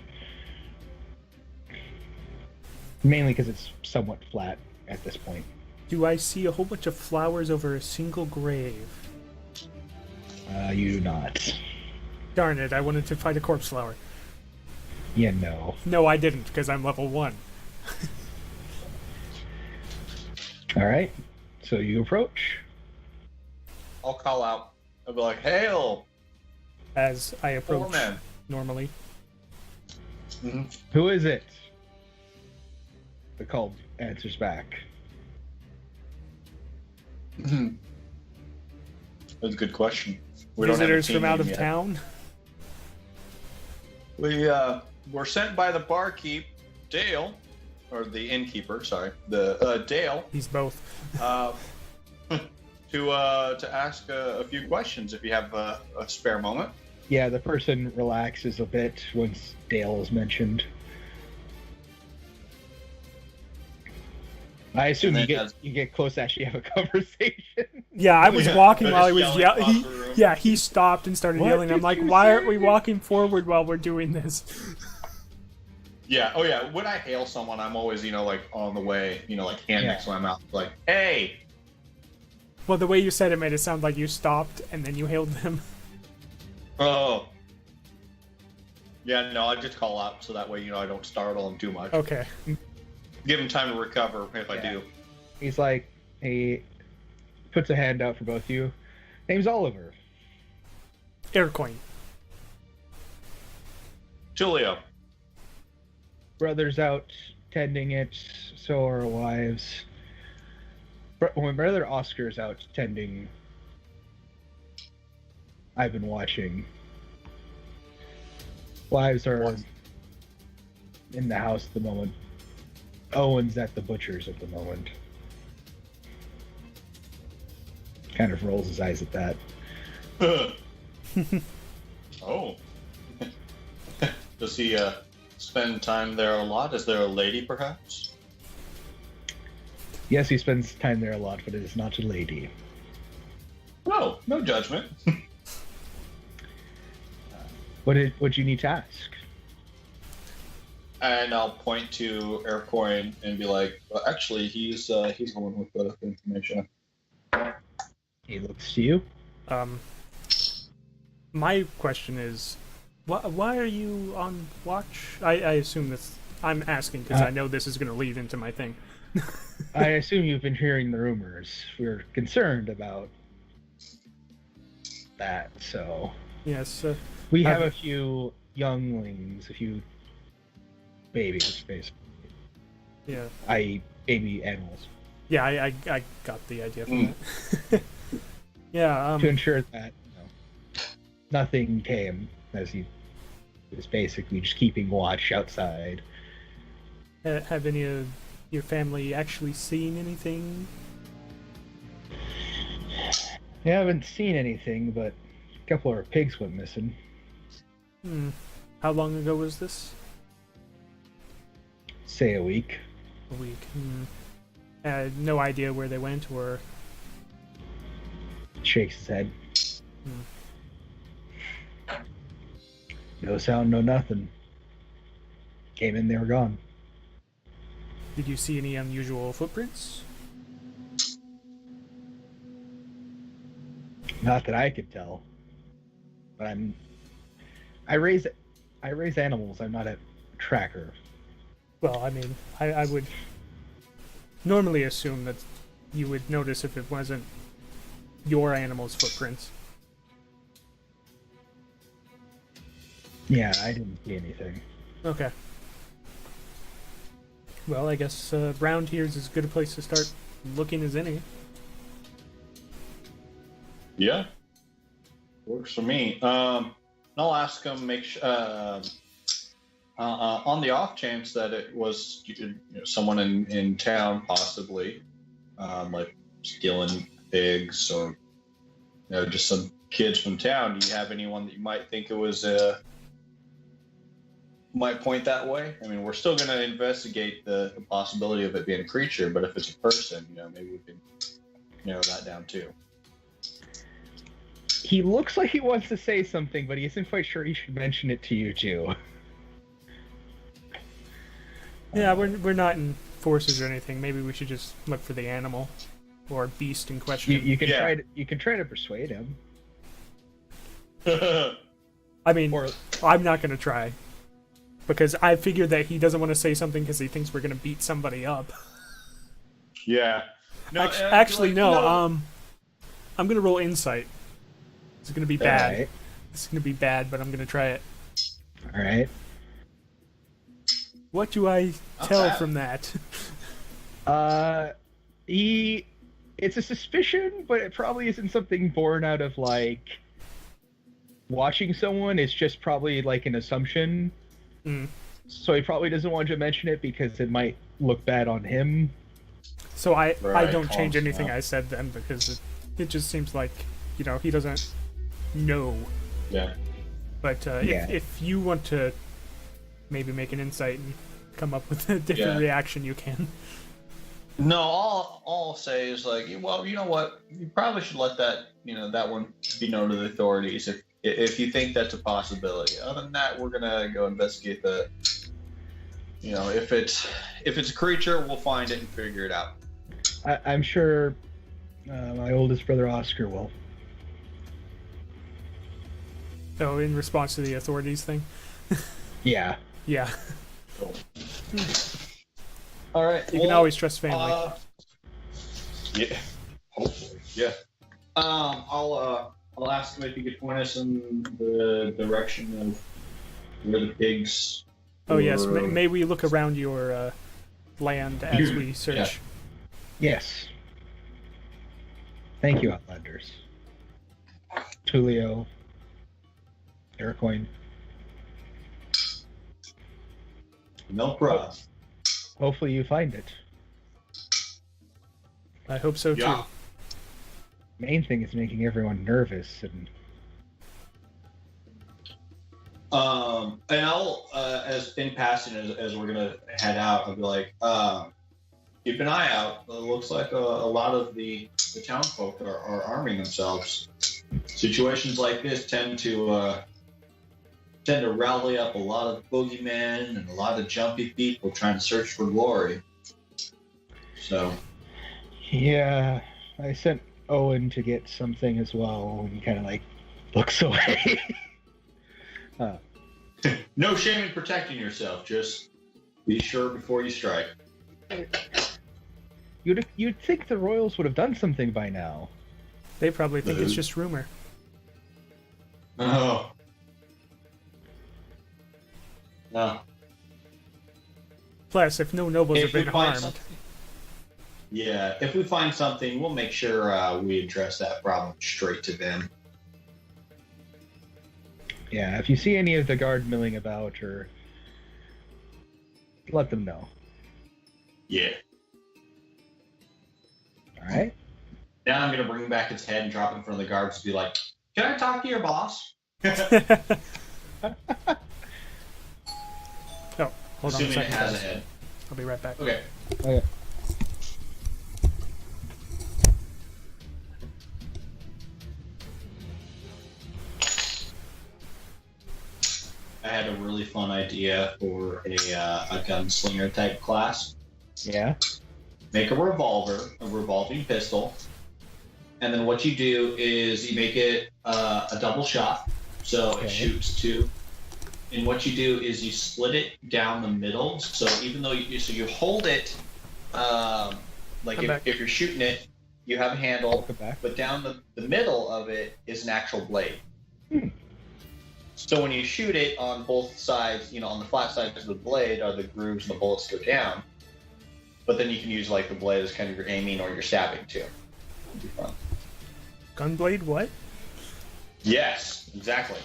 Mainly because it's somewhat flat at this point. Do I see a whole bunch of flowers over a single grave? You do not. Darn it, I wanted to fight a corpse flower. Yeah, no. No, I didn't, because I'm level 1. Alright, so you approach. I'll call out. I'll be like, "Hail, As I approach foreman." normally. Mm-hmm. Who is it? The call answers back. That's a good question. We don't have a Visitors team from out name of yet. town? We were sent by the barkeep, Dale, or the innkeeper. Sorry, the Dale. He's both. To ask a few questions if you have a spare moment. Yeah, the person relaxes a bit once Dale is mentioned. I assume And you then get close to actually have a conversation. Yeah, I was Yeah, walking I'm while he just was yelling yelling. across the room. Yeah, he stopped and started What yelling. I'm did like, you why aren't we say?" walking forward while we're doing this? Yeah. Oh yeah. When I hail someone, I'm always like on the way, like hand next to my mouth, like, "Hey." Well, the way you said it made it sound like you stopped and then you hailed them. Oh. Yeah. No, I just call out so that way I don't startle them too much. Okay. Give them time to recover if I do. He's like, he puts a hand out for both of you. Name's Oliver. Erkoin. Tulio. Brother's out tending it, so are wives. My brother Oscar's out tending I've been watching. Wives are in the house at the moment. Owen's at the butcher's at the moment. Kind of rolls his eyes at that. Oh. Does he spend time there a lot? Is there a lady, perhaps? Yes, he spends time there a lot, but it is not a lady. No, no judgment. What you need to ask? And I'll point to Erkoin and be like, well, actually, he's the one with the information. He looks to you. My question is, why are you on watch? I assume that's... I'm asking because I know this is going to lead into my thing. I assume you've been hearing the rumors. We're concerned about that, so... Yes. We have a few younglings, a few babies, basically. Yeah. Baby animals. Yeah, I got the idea from that. Yeah, to ensure that nothing came, as he was basically just keeping watch outside. Have any of your family actually seen anything? I haven't seen anything, but a couple of our pigs went missing. How long ago was this? Say a week. A week. No idea where they went, or... Shakes his head. No sound, no nothing. Came in, they were gone. Did you see any unusual footprints? Not that I could tell. But I raise animals. I'm not a tracker. Well, I mean, I would normally assume that you would notice if it wasn't your animal's footprints. Yeah, I didn't see anything. Okay. Well, I guess round here is as good a place to start looking as any. Yeah. Works for me. I'll ask him, on the off chance that it was someone in town, possibly, like stealing pigs or just some kids from town. Do you have anyone that you might think it was might point that way? I mean, we're still going to investigate the possibility of it being a creature, but if it's a person, maybe we can narrow that down too. He looks like he wants to say something, but he isn't quite sure he should mention it to you two. Yeah, we're not in forces or anything. Maybe we should just look for the animal or beast in question. You can try to persuade him. I mean, I'm not going to try. Because I figured that he doesn't want to say something because he thinks we're going to beat somebody up. Yeah. No, actually, no. I'm going to roll insight. It's going to be bad. Right. It's going to be bad, but I'm going to try it. All right. What do I tell from that? It's a suspicion, but it probably isn't something born out of like watching someone. It's just probably like an assumption. So he probably doesn't want to mention it because it might look bad on him. So I don't change anything I said then because it just seems like, he doesn't know. Yeah. But if you want to maybe make an insight and come up with a different reaction, you can. No, all I'll say is like, well, you know what? You probably should let that, that one be known to the authorities if you think that's a possibility. Other than that, we're gonna go investigate the. If it's a creature, we'll find it and figure it out. I'm sure my oldest brother Oscar will. So in response to the authorities thing. Yeah. Yeah. Cool. All right. You can always trust family. Yeah. Hopefully. Yeah. I'll ask him if he could point us in the direction of where the pigs. Oh yes. May we look around your land as we search? Yeah. Yes. Thank you, Outlanders. Tulio Erkoin. No problem. Hopefully you find it. I hope so too. Yeah. Main thing is making everyone nervous and And I'll, as in passing, as we're gonna head out, I'll be like, keep an eye out. It looks like a lot of the townfolk are arming themselves. Situations like this tend to rally up a lot of boogeymen and a lot of jumpy people trying to search for glory. So, yeah, I sent Owen to get something as well, and he kind of like looks away. no shame in protecting yourself. Just be sure before you strike. You'd think the royals would have done something by now. They probably think it's just rumor. Oh. No. Plus, if no nobles have If we been find harmed, something- Yeah, if we find something, we'll make sure we address that problem straight to them. Yeah, if you see any of the guard milling about, or let them know. Yeah. All right. Now I'm gonna bring back its head and drop it in front of the guards and be like, "Can I talk to your boss?" oh, hold on a Assuming it second, has a guys. head. I'll be right back. Okay. Okay. I had a really fun idea for a gunslinger type class. Yeah. Make a revolver, a revolving pistol, and then what you do is you make it a double shot, so Okay. it shoots two. And what you do is you split it down the middle. So even though you hold it, like Come back. if you're shooting it, you have a handle, Welcome back. but down the middle of it is an actual blade. Hmm. So when you shoot it on both sides, on the flat sides of the blade are the grooves and the bullets go down. But then you can use like the blade as kind of your aiming or your stabbing too. It'd be fun. Gunblade, what? Yes, exactly.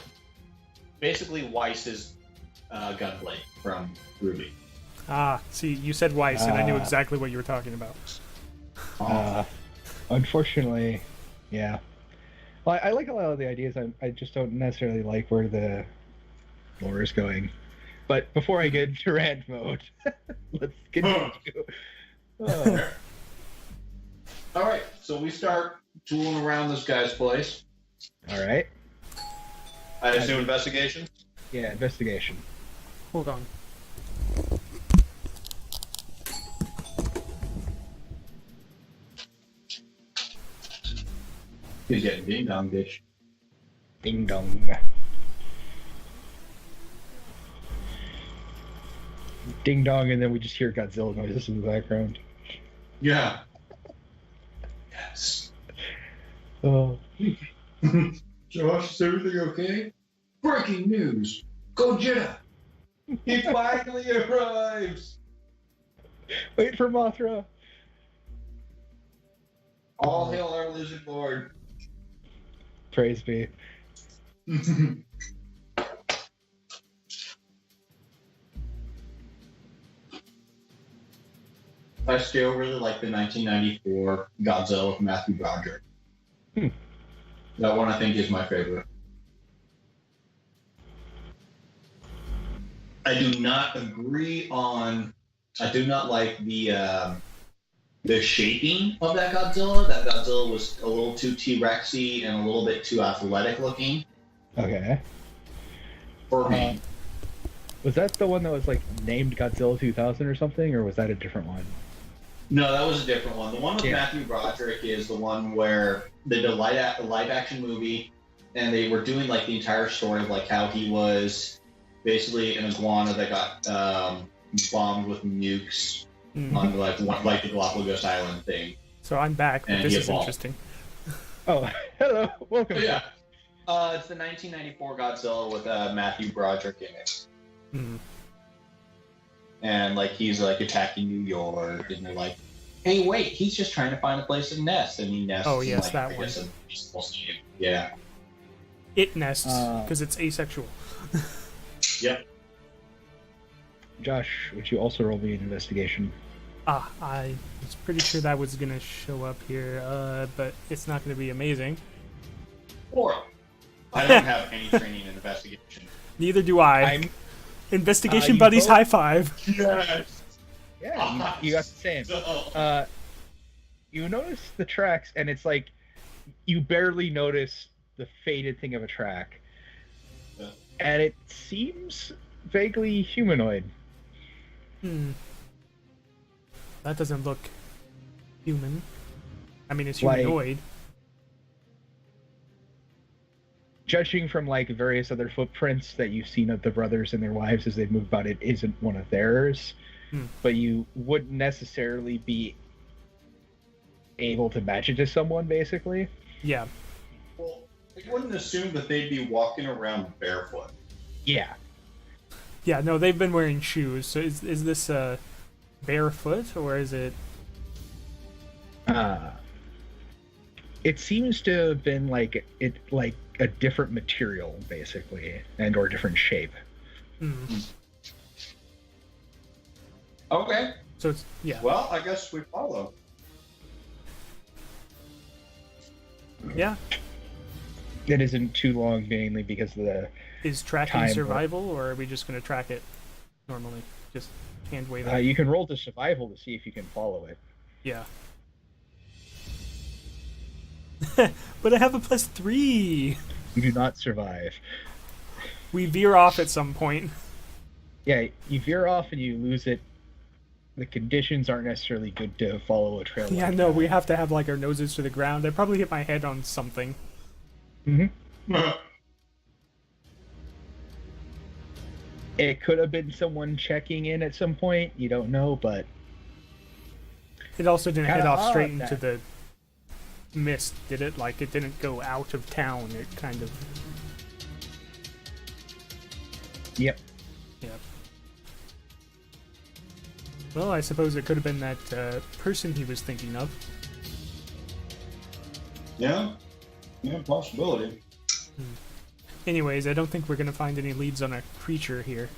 Basically, Weiss's gunblade from Ruby. Ah, see, you said Weiss, and I knew exactly what you were talking about. Unfortunately, yeah. Well, I like a lot of the ideas. I just don't necessarily like where the lore is going. But before I get into rant mode, let's continue. Oh, All right, so we start tooling around this guy's place. all right. I assume investigation. Yeah, investigation. Hold on. He's getting ding dong, bitch. Ding dong. Ding dong, and then we just hear Godzilla noises in the background. Yeah. Yes. Oh. Josh, is everything okay? Breaking news! Gojira! He finally arrives! Wait for Mothra. All hail our lizard lord. Praise be. I still really like the 1994 Godzilla with Matthew Broderick. Hmm. That one I think is my favorite. I do not agree on. I do not like the shaping of that Godzilla. That Godzilla was a little too T-Rexy and a little bit too athletic looking Okay. for me. Was that the one that was like named Godzilla 2000 or something, or was that a different one? No, that was a different one. The one with Yeah. Matthew Broderick is the one where they did a live action movie, and they were doing like the entire story of like how he was basically an iguana that got bombed with nukes on like the Galapagos Island thing. So I'm back, but And this he is evolved. interesting. Oh, hello. Welcome. But yeah, it's the 1994 Godzilla with Matthew Broderick in it. Mhm. And like he's like attacking New York, and they're like, "Hey, wait, he's just trying to find a place to nest," and he nests. Oh, in, yes, like, that I one. guess a peaceful state. Yeah. It nests because it's asexual. Yep. Josh, would you also roll me an investigation? I was pretty sure that was gonna show up here, but it's not gonna be amazing. Or I don't have any training in investigation. Neither do I. Investigation you buddies, both- high five. Yes. Yeah, you got the same. You notice the tracks, and it's like you barely notice the faded thing of a track, and it seems vaguely humanoid. That doesn't look human. I mean, it's Like- humanoid. Judging from like various other footprints that you've seen of the brothers and their wives as they move about, it isn't one of theirs. But you wouldn't necessarily be able to match it to someone, basically. Yeah. Well, I wouldn't assume that they'd be walking around barefoot. Yeah. Yeah, no, they've been wearing shoes. So is this barefoot or is it? It seems to have been like a different material, basically, and or different shape. Okay. So it's yeah. Well, I guess we follow. Yeah. It isn't too long, mainly because of the Is tracking Time, survival, or are we just gonna track it normally? Just hand wave it. you can roll to survival to see if you can follow it. Yeah. But I have a +3. You do not survive. We veer off at some point. Yeah, you veer off and you lose it. The conditions aren't necessarily good to follow a trail. Yeah, like no, that. we have to have like our noses to the ground. I probably hit my head on something. It could have been someone checking in at some point. You don't know, but It also didn't head Kinda off straight odd into that- the mist, did it? Like, it didn't go out of town. It kind of... yep. Yeah. Well, I suppose it could have been that person he was thinking of. Yeah. Yeah, possibility. Anyways, I don't think we're going to find any leads on a creature here.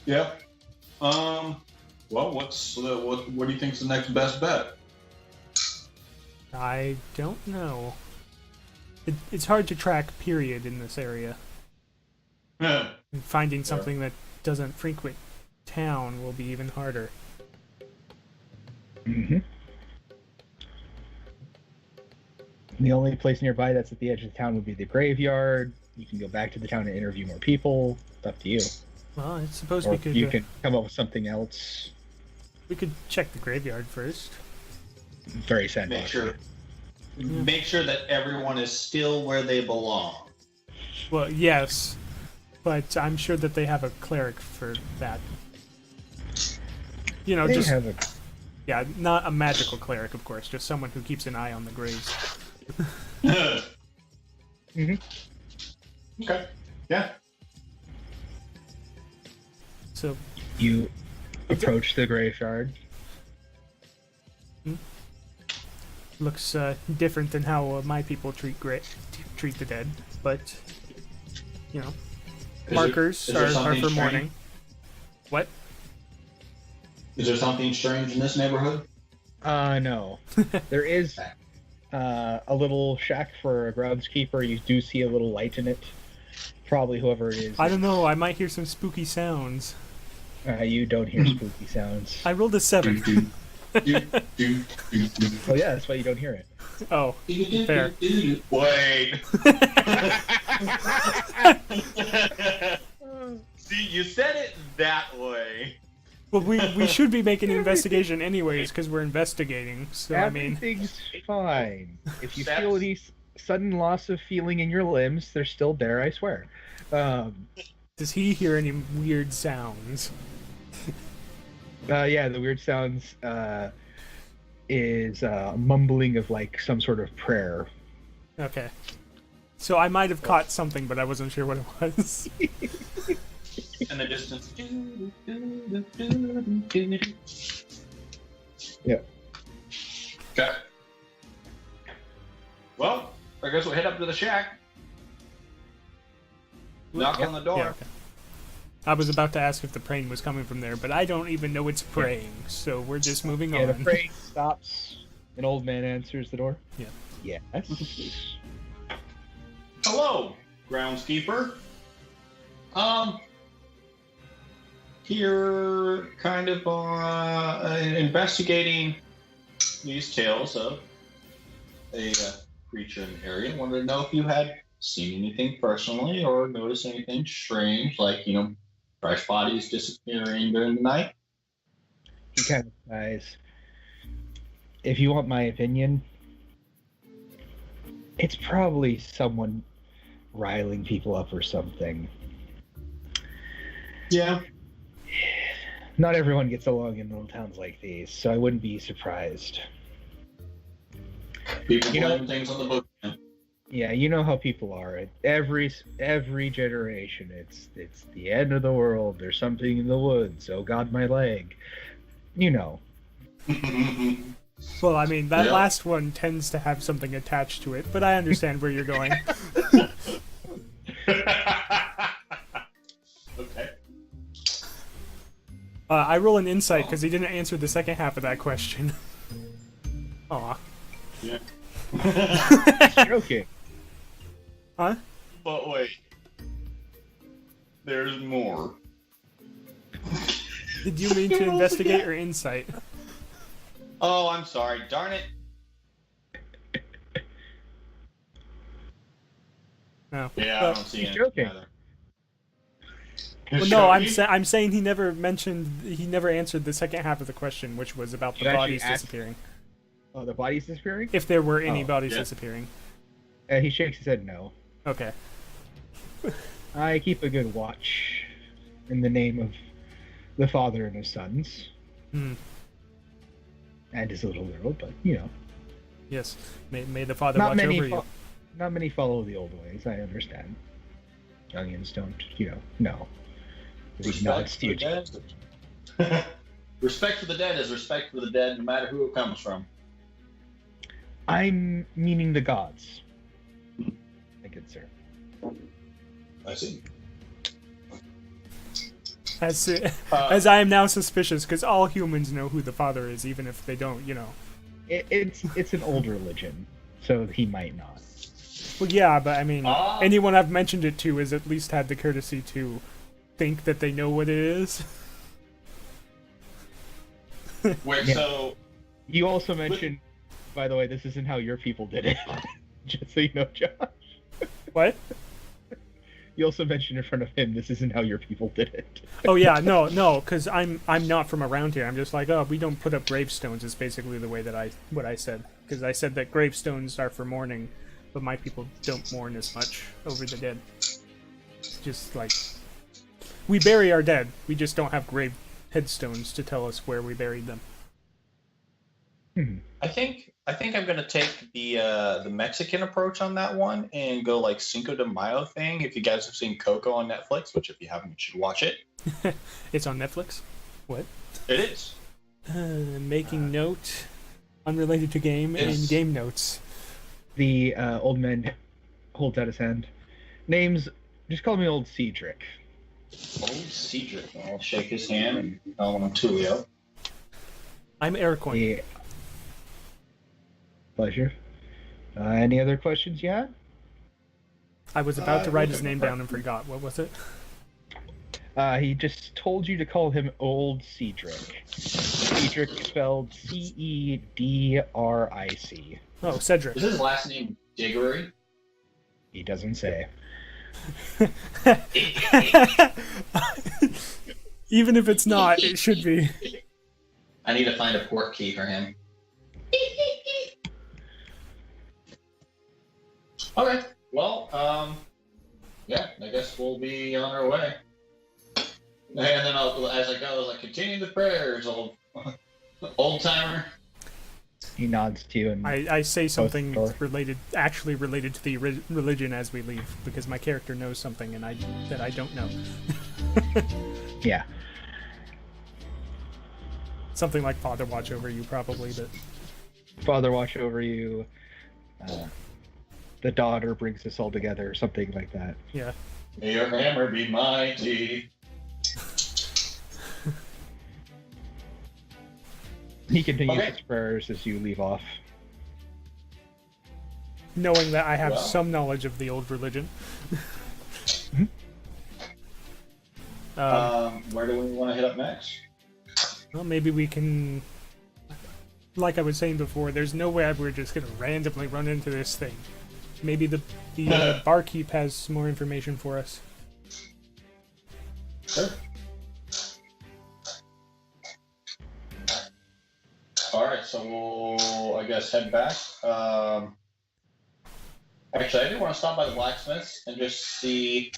Yeah. Well, what's what do you think's the next best bet? I don't know. It's hard to track, period, in this area. Yeah. And finding something that doesn't frequent town will be even harder. The only place nearby that's at the edge of the town would be the graveyard. You can go back to the town and interview more people. It's up to you. Well, I suppose Or we could you can come up with something else. we could check the graveyard first. Very sandbox. Make sure that everyone is still where they belong. Well, yes, but I'm sure that they have a cleric for that. You know, They just have a yeah, not a magical cleric, of course, just someone who keeps an eye on the graves. Okay. Yeah. So, you approach the graveyard. looks different than how my people treat the dead, but you know, markers is there are something for strange? mourning. What? Is there something strange in this neighborhood? No. There is a little shack for a groundskeeper. You do see a little light in it. Probably whoever it is. I don't know. I might hear some spooky sounds. You don't hear spooky sounds. I rolled a 7. Oh yeah, that's why you don't hear it. Oh, fair. Wait. See, you said it that way. Well, we should be making an investigation anyways because we're investigating. So I mean, Everything's fine. If you That's- feel any sudden loss of feeling in your limbs, they're still there. I swear. does he hear any weird sounds? Yeah, the weird sounds is mumbling of like some sort of prayer. Okay. So I might have caught something, but I wasn't sure what it was. In the distance. Yeah. Okay. Well, I guess we'll head up to the shack. Knock on the door. Yeah, okay. I was about to ask if the praying was coming from there, but I don't even know it's praying, so we're just moving on. Yeah, the praying stops. An old man answers the door. Yeah. Yes. Hello, groundskeeper. Here, kind of investigating these tales of a creature in the area. Wanted to know if you had seen anything personally or noticed anything strange, like, fresh bodies disappearing during the night. He kind of sighs. If you want my opinion, it's probably someone riling people up or something. Yeah. Not everyone gets along in little towns like these, so I wouldn't be surprised. People blame things on the book. Yeah, you know how people are. At every generation, it's the end of the world. There's something in the woods. Oh God, my leg. You know. Well, I mean, that last one tends to have something attached to it, but I understand where you're going. Okay. I roll an insight because he didn't answer the second half of that question. Aw. Yeah. Joking. Huh? But wait. There's more. Did you mean to investigate or insight? Oh, I'm sorry. Darn it. No. Yeah, Well, I don't see he's it. joking. Either. well, no, I'm saying he never answered the second half of the question, which was about the You actually bodies asked- disappearing. Oh, the body's disappearing? If there were any Oh, bodies yeah. disappearing. He shakes his head no. Okay. I keep a good watch in the name of the father and his sons. Hmm. And his little girl, but, you know. Yes. May the Father Not watch many, over you. not many follow the old ways, I understand. Youngins don't, know. He nods to you. Respect for the dead is respect for the dead, no matter who it comes from. I'm meaning the gods. My good sir. I see. As I am now suspicious, because all humans know who the Father is, even if they don't, It's an old religion, so he might not. Well, yeah, but I mean, anyone I've mentioned it to has at least had the courtesy to think that they know what it is. Wait, Yeah. so You also mentioned, by the way, this isn't how your people did it. Just so you know, Josh. What? You also mentioned in front of him, this isn't how your people did it. Oh yeah, no, because I'm not from around here. I'm just like, oh, we don't put up gravestones. Is basically the way that what I said, because I said that gravestones are for mourning, but my people don't mourn as much over the dead. Just like we bury our dead, we just don't have grave headstones to tell us where we buried them. I think I'm gonna take the Mexican approach on that one and go like Cinco de Mayo thing. If you guys have seen Coco on Netflix, which if you haven't, you should watch it. It's on Netflix. What? It is. Making note, unrelated to game, and game notes. The old man holds out his hand. Name's, just call me old Cedric. Old Cedric. I'll shake his hand and call him Tulio. I'm Erkoin. Yeah. Pleasure. Any other questions you had? I was about to write his name down and forgot. What was it? He just told you to call him Old Cedric. Cedric spelled Cedric. Oh, Cedric. Is his last name Diggory? He doesn't say. Even if it's not, it should be. I need to find a port key for him. Okay. Well, yeah, I guess we'll be on our way. And then as I go, continue the prayers, old timer. He nods to you and I say something door. actually related to the religion as we leave, because my character knows something and that I don't know. yeah. Something like Father watch over you, probably, but Father watch over you. the daughter brings us all together, or something like that. Yeah. May your hammer be mighty. He continues Okay. his prayers as you leave off. Knowing that I have Well. some knowledge of the old religion. Where do we want to hit up next? Well, maybe we can... Like I was saying before, there's no way we're just gonna randomly run into this thing. Maybe the barkeep has some more information for us. Sure. All right, so we'll, I guess, head back. Actually, I do want to stop by the blacksmiths and just see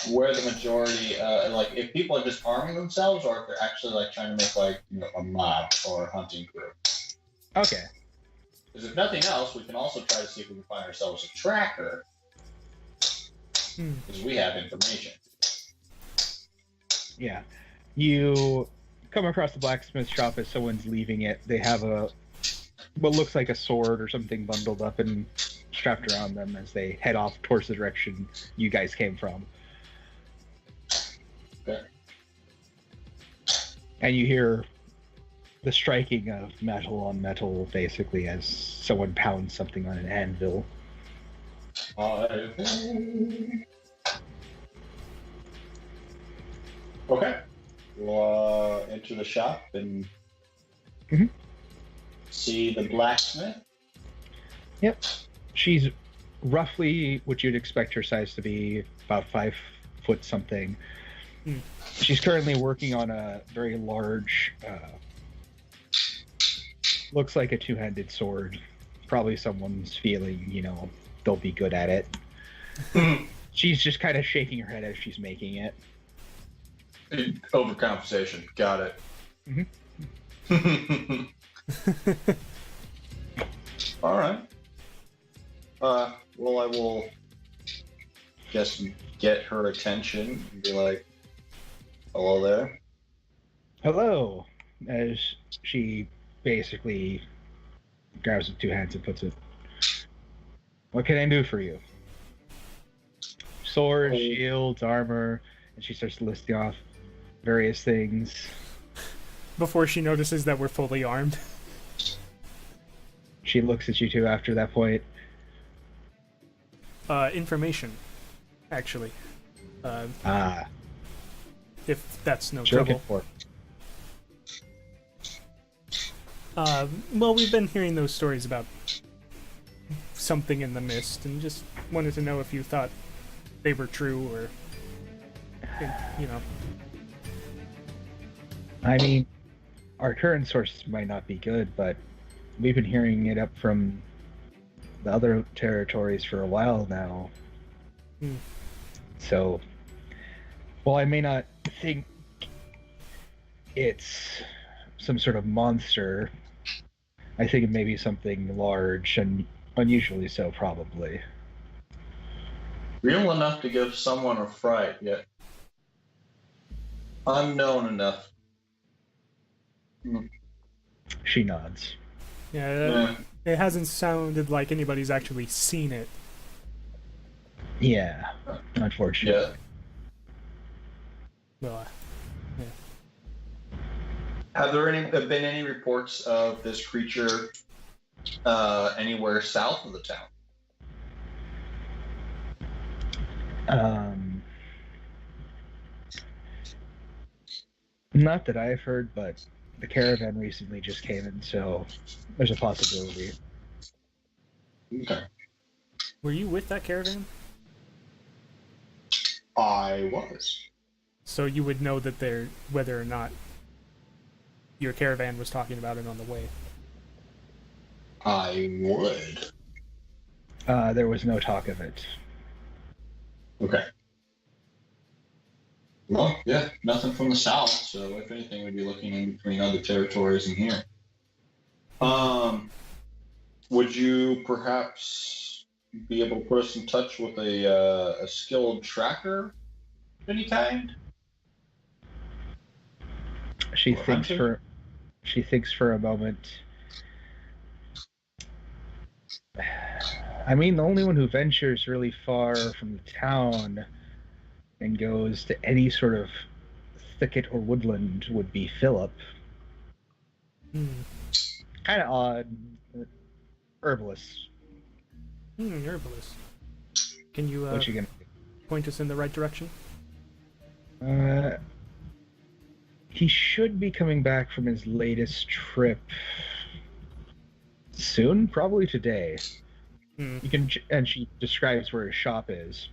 where the majority, like, if people are just arming themselves, or if they're actually like trying to make like a mob or a hunting crew. Okay. Because if nothing else, we can also try to see if we can find ourselves a tracker, because we have information. Yeah. You come across the blacksmith shop as someone's leaving it. They have what looks like a sword or something bundled up and strapped around them as they head off towards the direction you guys came from. Okay. And you hear the striking of metal on metal, basically, as someone pounds something on an anvil. Okay. We'll enter the shop and see the blacksmith. Yep. She's roughly what you'd expect her size to be, about 5 foot something. She's currently working on a very large, looks like a two-handed sword. Probably someone's feeling, they'll be good at it. She's just kind of shaking her head as she's making it. Overcompensation. Got it. All right. Well, I will just get her attention and be like, "Hello there." Hello, as she basically grabs with 2 hands and puts it. What can I do for you? Swords, shields, armor, and she starts listing off various things. Before she notices that we're fully armed. She looks at you two after that point. Information, actually. Ah, If that's no what you looking trouble. for? Well, we've been hearing those stories about something in the mist, and just wanted to know if you thought they were true, or, I mean, our current sources might not be good, but we've been hearing it up from the other territories for a while now. So, while I may not think it's some sort of monster, I think it may be something large and unusually so, probably. Real enough to give someone a fright, yet unknown enough. She nods. Yeah, it hasn't sounded like anybody's actually seen it. Yeah, unfortunately. Yeah. Well, Have there been any reports of this creature anywhere south of the town? Not that I've heard, but the caravan recently just came in, so there's a possibility. Okay. were you with that caravan? I was. So you would know that whether or not your caravan was talking about it on the way. I would. There was no talk of it. Okay. Well, yeah, nothing from the south, so if anything, we'd be looking in between other territories and here. Would you perhaps be able to put us in touch with a skilled tracker of any kind? She Or thinks hunter? for a moment. I mean, the only one who ventures really far from the town and goes to any sort of thicket or woodland would be Philip. Hmm. Kind of odd. Herbalist. Herbalist. Can you What you point us in the right direction? gonna? He should be coming back from his latest trip soon, probably today. You can, and she describes where his shop is.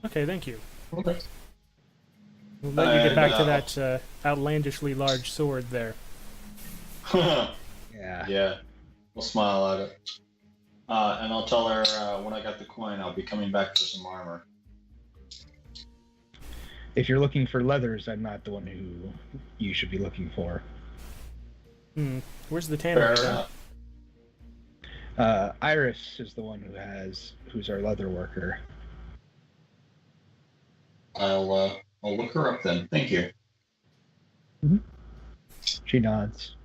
Okay, thank you. Okay. We'll let you get back to that outlandishly large sword there. Yeah. Yeah. We'll smile at it. And I'll tell her when I got the coin, I'll be coming back for some armor. If you're looking for leathers, I'm not the one who you should be looking for. Where's the tannery Fair then? enough. Iris is the one who's our leather worker. I'll look her up then. Thank you. Mm-hmm. She nods.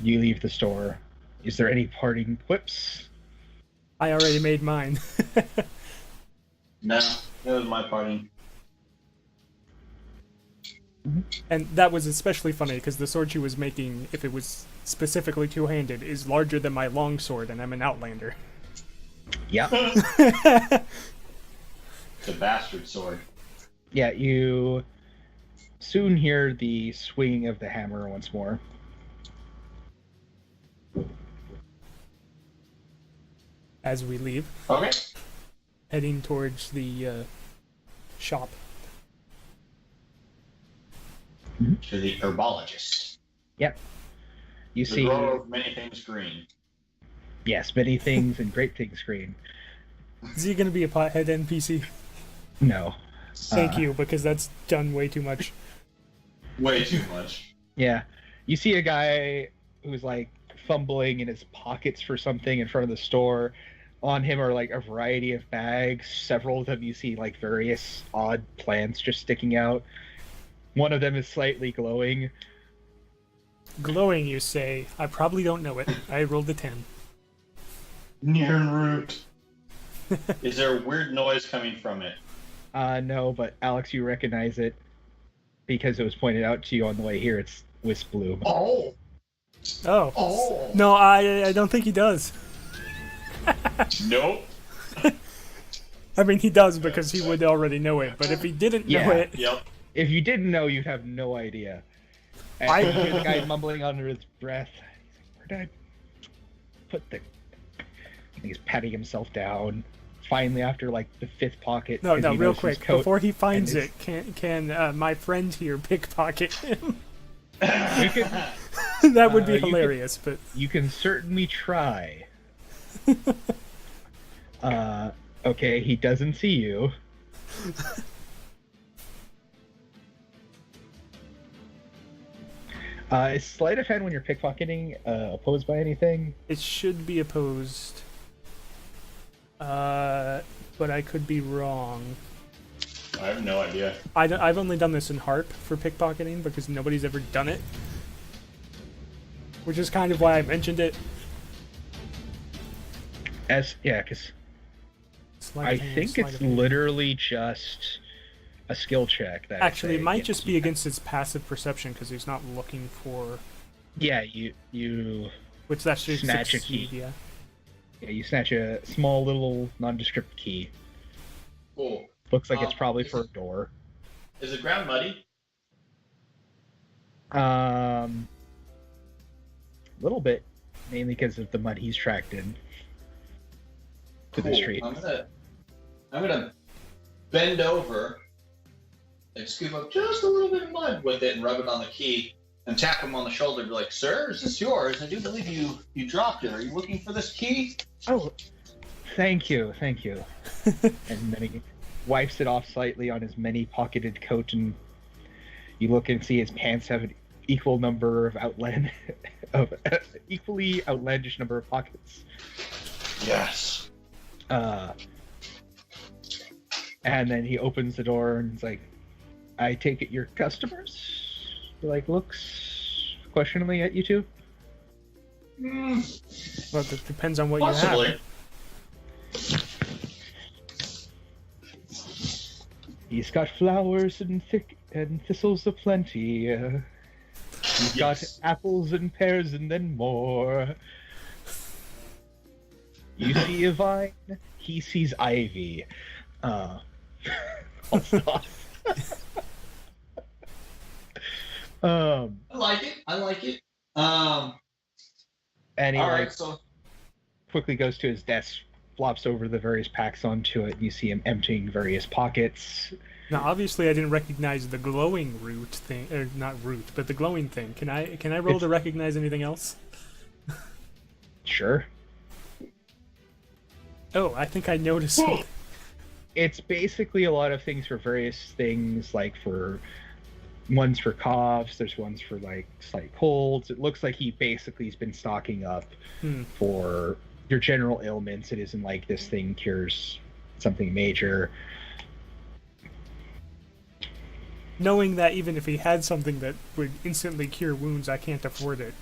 You leave the store. Is there any parting quips? I already made mine. No, that was my party. And that was especially funny because the sword she was making, if it was specifically two-handed, is larger than my longsword, and I'm an outlander. Yeah. The bastard sword. Yeah, you soon hear the swinging of the hammer once more. As we leave, Okay. heading towards the shop. To the herbologist. Yep. You The see, grower of many things green. yes, many things and great things green. Is he going to be a pothead NPC? No. Thank you, because that's done way too much. Way too much. Yeah. You see a guy who's like fumbling in his pockets for something in front of the store. On him are like a variety of bags. Several of them you see like various odd plants just sticking out. One of them is slightly glowing. Glowing, you say? I probably don't know it. I rolled a 10. Near root. Is there a weird noise coming from it? No, but Alex, you recognize it because it was pointed out to you on the way here. It's Wisp Bloom. Oh. Oh. Oh. No, I don't think he does. Nope. I mean, he does because he would already know it, but if he didn't know Yeah. it... Yep. If you didn't know, you'd have no idea. And I- you hear the guy mumbling under his breath. Where did I put the... He's patting himself down. Finally, after like the fifth pocket. No, as no, he real knows his quick. coat Before he finds and it, can my friend here pickpocket him? You can, That would be you can- hilarious, but... you can certainly try. Okay, he doesn't see you. Is sleight of hand when you're pickpocketing opposed by anything? It should be opposed. But I could be wrong. I have no idea. I've only done this in Harp for pickpocketing because nobody's ever done it. Which is kind of why I mentioned it. Because Sleight I of hand, think sleight it's of hand. literally just a skill check. That Actually, it say, might yeah, just be against his passive perception because he's not looking for... Yeah, you Which that's just Snatch a succeed, key. yeah. you snatch a small little nondescript key. Cool. Looks like it's probably for a door. Is the ground muddy? A little bit, mainly because of the mud he's tracked in to the Cool. street. I'm gonna bend over and scoop up just a little bit of mud with it and rub it on the key and tap him on the shoulder and be like, "Sir, is this yours? I do believe you dropped it. Are you looking for this key?" Oh, thank you. And then he wipes it off slightly on his many-pocketed coat, and you look and see his pants have an equal number of equally outlandish number of pockets. Yes. And then he opens the door and he's like, "I take it you're customers?" He like looks questioningly at you two. Well, it depends on what Possibly. you have. He's got flowers and thistles aplenty. He's got Yes. apples and pears and then more. You see a vine, he sees ivy. I'll stop. I like it. I like it. And he All like right. So quickly goes to his desk, flops over the various packs onto it. You see him emptying various pockets. Now, obviously, I didn't recognize the glowing root thing, or not root, but the glowing thing. Can I roll to recognize anything else? Sure. Oh, I think I noticed something. It's basically a lot of things for various things, like for ones for coughs, there's ones for like slight colds. It looks like he basically has been stocking up for your general ailments. It isn't like this thing cures something major. Knowing that even if he had something that would instantly cure wounds, I can't afford it.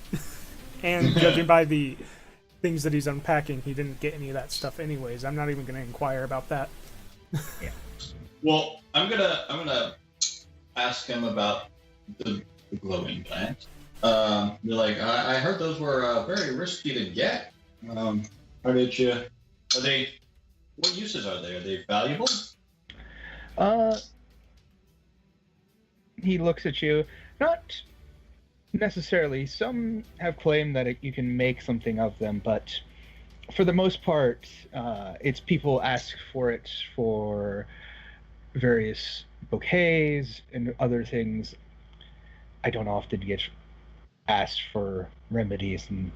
And judging by the things that he's unpacking, he didn't get any of that stuff anyways. I'm not even going to inquire about that. Yeah. well, I'm gonna ask him about the glowing plant. They're like, I heard those were very risky to get. How did you? Are they? What uses are they? Are they valuable? He looks at you. Not necessarily. Some have claimed that you can make something of them, but for the most part, it's people ask for it for various bouquets and other things. I don't often get asked for remedies, and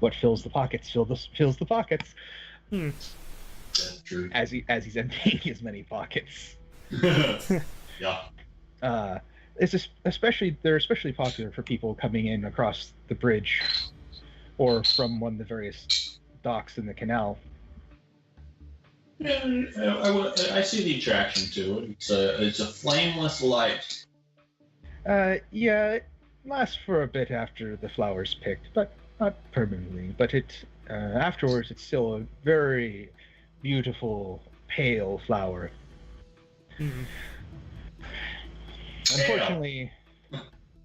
what fills the pockets fills the pockets. That's true. As he's emptying his many pockets. Yeah. It's just they're especially popular for people coming in across the bridge or from one of the various docks in the canal. Yeah, I see the attraction to it. It's a flameless light. Yeah, it lasts for a bit after the flower's picked, but not permanently. But afterwards, it's still a very beautiful, pale flower. Mm-hmm.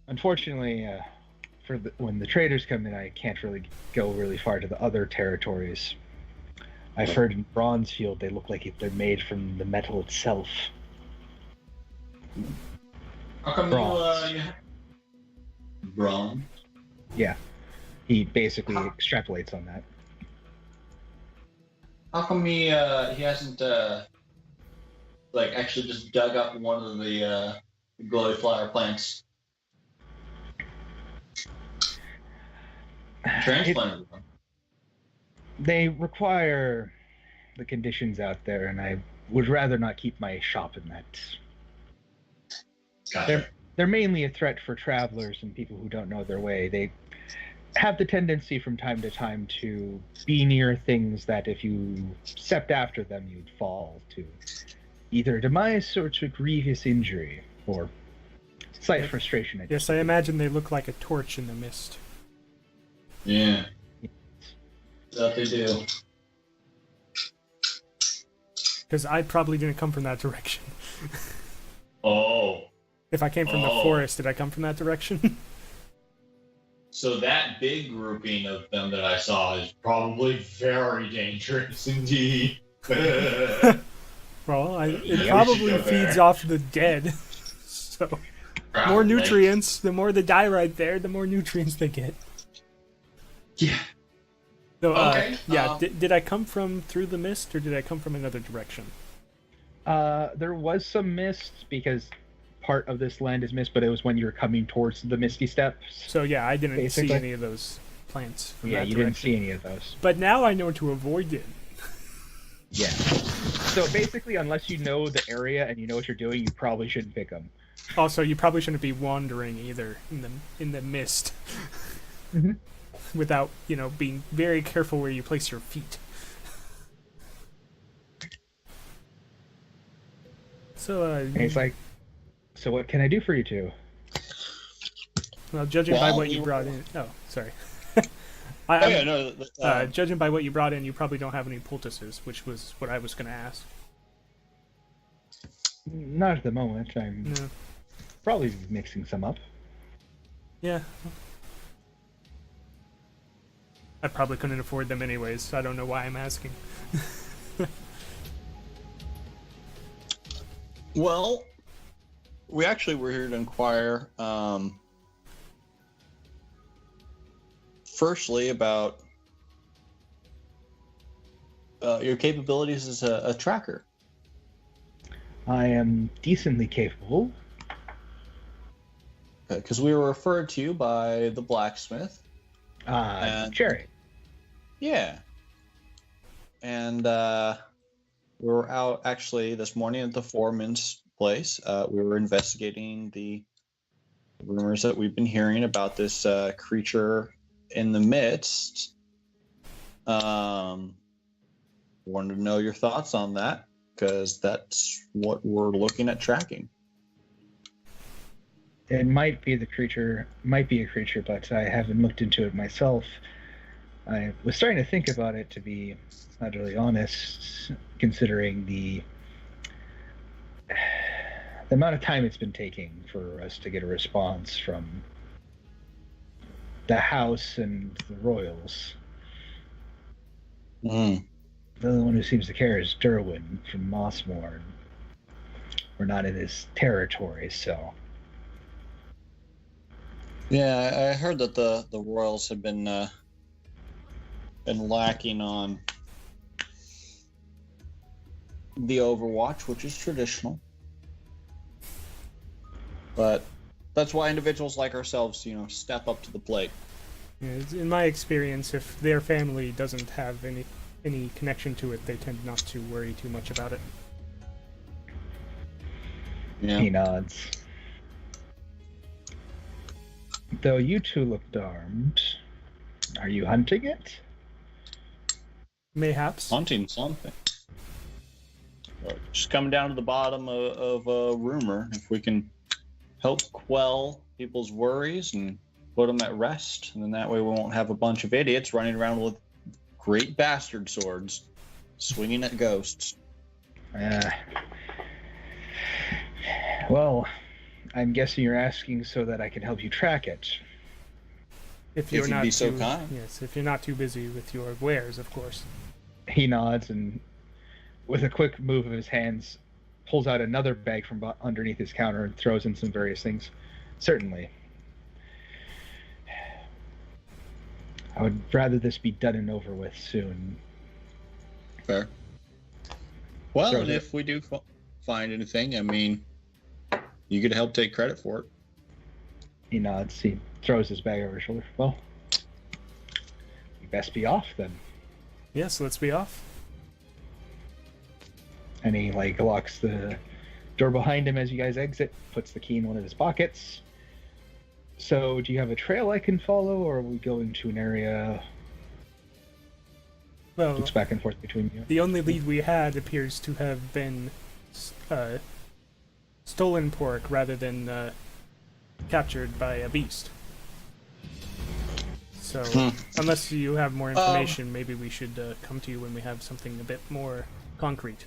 Unfortunately, when the traders come in, I can't really go really far to the other territories. I've heard in Bronzefield they look like they're made from the metal itself. How come Bronze. you bronze? Yeah, he basically extrapolates on that. How come he hasn't actually just dug up one of the glowy flower plants? Transplanted them. They require the conditions out there, and I would rather not keep my shop in that. Gotcha. They're mainly a threat for travelers and people who don't know their way. They have the tendency from time to time to be near things that if you stepped after them, you'd fall to either demise or to grievous injury or slight frustration. Yes, I imagine they look like a torch in the mist. Yeah. That they do. Because I probably didn't come from that direction. Oh. If I came from the forest, did I come from that direction? So that big grouping of them that I saw is probably very dangerous indeed. Well, it probably feeds off the dead. So, more nutrients. The more they die right there, the more nutrients they get. Yeah. So, Okay. Did I come from through the mist, or did I come from another direction? There was some mist because part of this land is mist, but it was when you were coming towards the Misty Steppes. So yeah, I didn't Basically. see any of those plants from Yeah, that you direction. didn't see any of those. But now I know to avoid it. Yeah. So basically, unless you know the area and you know what you're doing, you probably shouldn't pick them. Also, you probably shouldn't be wandering either in the mist. Mm-hmm. Without, being very careful where you place your feet. So, And he's like, "So what can I do for you two?" well, judging by Well, what you brought in... Oh, sorry. I'm- no. Judging by what you brought in, you probably don't have any poultices, which was what I was going to ask. Not at the moment. I'm No. probably mixing some up. Yeah. I probably couldn't afford them anyways, so I don't know why I'm asking. Well, we actually were here to inquire, firstly, about your capabilities as a tracker. I am decently capable. Because we were referred to you by the blacksmith. Jerry. Yeah. And we were out actually this morning at the foreman's place. We were investigating the rumors that we've been hearing about this creature in the midst. Wanted to know your thoughts on that, because that's what we're looking at tracking. It might be a creature, but I haven't looked into it myself. I was starting to think about it, to be utterly honest, considering the amount of time it's been taking for us to get a response from the house and the royals. Mm. The only one who seems to care is Derwin from Mossmorn. We're not in his territory, so... Yeah, I heard that the royals have been lacking on the Overwatch, which is traditional. But that's why individuals like ourselves, step up to the plate. Yeah, in my experience, if their family doesn't have any connection to it, they tend not to worry too much about it. Yeah. He nods. Though you two looked armed, are you hunting it? Mayhaps. Hunting something. Just coming down to the bottom of a rumor. If we can help quell people's worries and put them at rest, and then that way we won't have a bunch of idiots running around with great bastard swords swinging at ghosts. Well, I'm guessing you're asking so that I can help you track it. If you're you'd not be too, so kind. Yes, if you're not too busy with your wares, of course. He nods and, with a quick move of his hands, pulls out another bag from underneath his counter and throws in some various things. Certainly. I would rather this be done and over with soon. Fair. Well, Throws and it. if we do find anything, I mean, you could help take credit for it. He nods. He throws his bag over his shoulder. Well, we best be off then. Yes, let's be off. And he locks the door behind him as you guys exit, puts the key in one of his pockets. So, do you have a trail I can follow, or are we going to an area Well, looks back and forth between you? the only lead we had appears to have been stolen pork rather than captured by a beast. So, unless you have more information, maybe we should come to you when we have something a bit more concrete.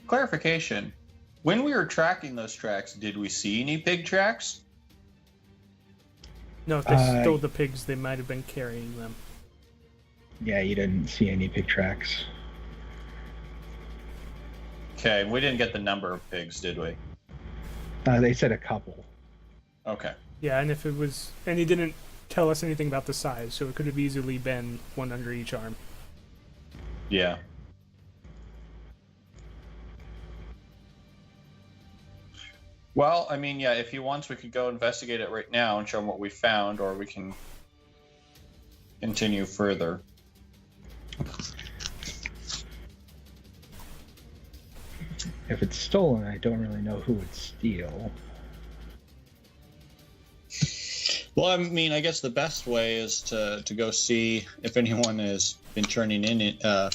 Clarification. When we were tracking those tracks, did we see any pig tracks? No, if they stole the pigs, they might have been carrying them. Yeah, you didn't see any pig tracks. Okay, we didn't get the number of pigs, did we? They said a couple. Okay. Yeah, and if it was... And he didn't tell us anything about the size, so it could have easily been one under each arm. Yeah. Well, I mean, yeah, if he wants, we could go investigate it right now and show him what we found, or we can continue further. If it's stolen, I don't really know who would steal. Well, I mean, I guess the best way is to go see if anyone has been turning in a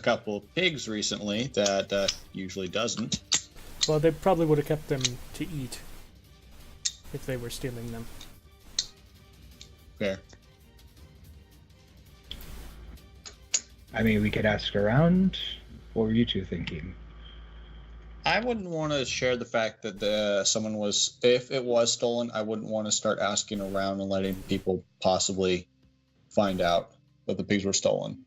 couple of pigs recently that usually doesn't. Well, they probably would have kept them to eat if they were stealing them. Fair. I mean, we could ask around. What were you two thinking? I wouldn't want to share the fact that someone was, if it was stolen, I wouldn't want to start asking around and letting people possibly find out that the pigs were stolen.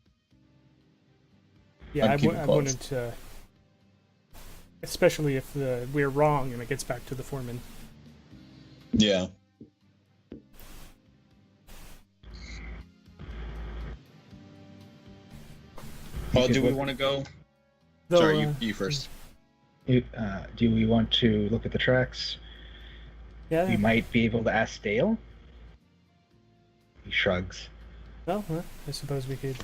Yeah, I'd keep it I close. wouldn't, especially if we're wrong and it gets back to the foreman. Yeah. Well, do we want to go? Though, Sorry, you first. Do we want to look at the tracks? Yeah. We might be able to ask Dale. He shrugs. Well, I suppose we could.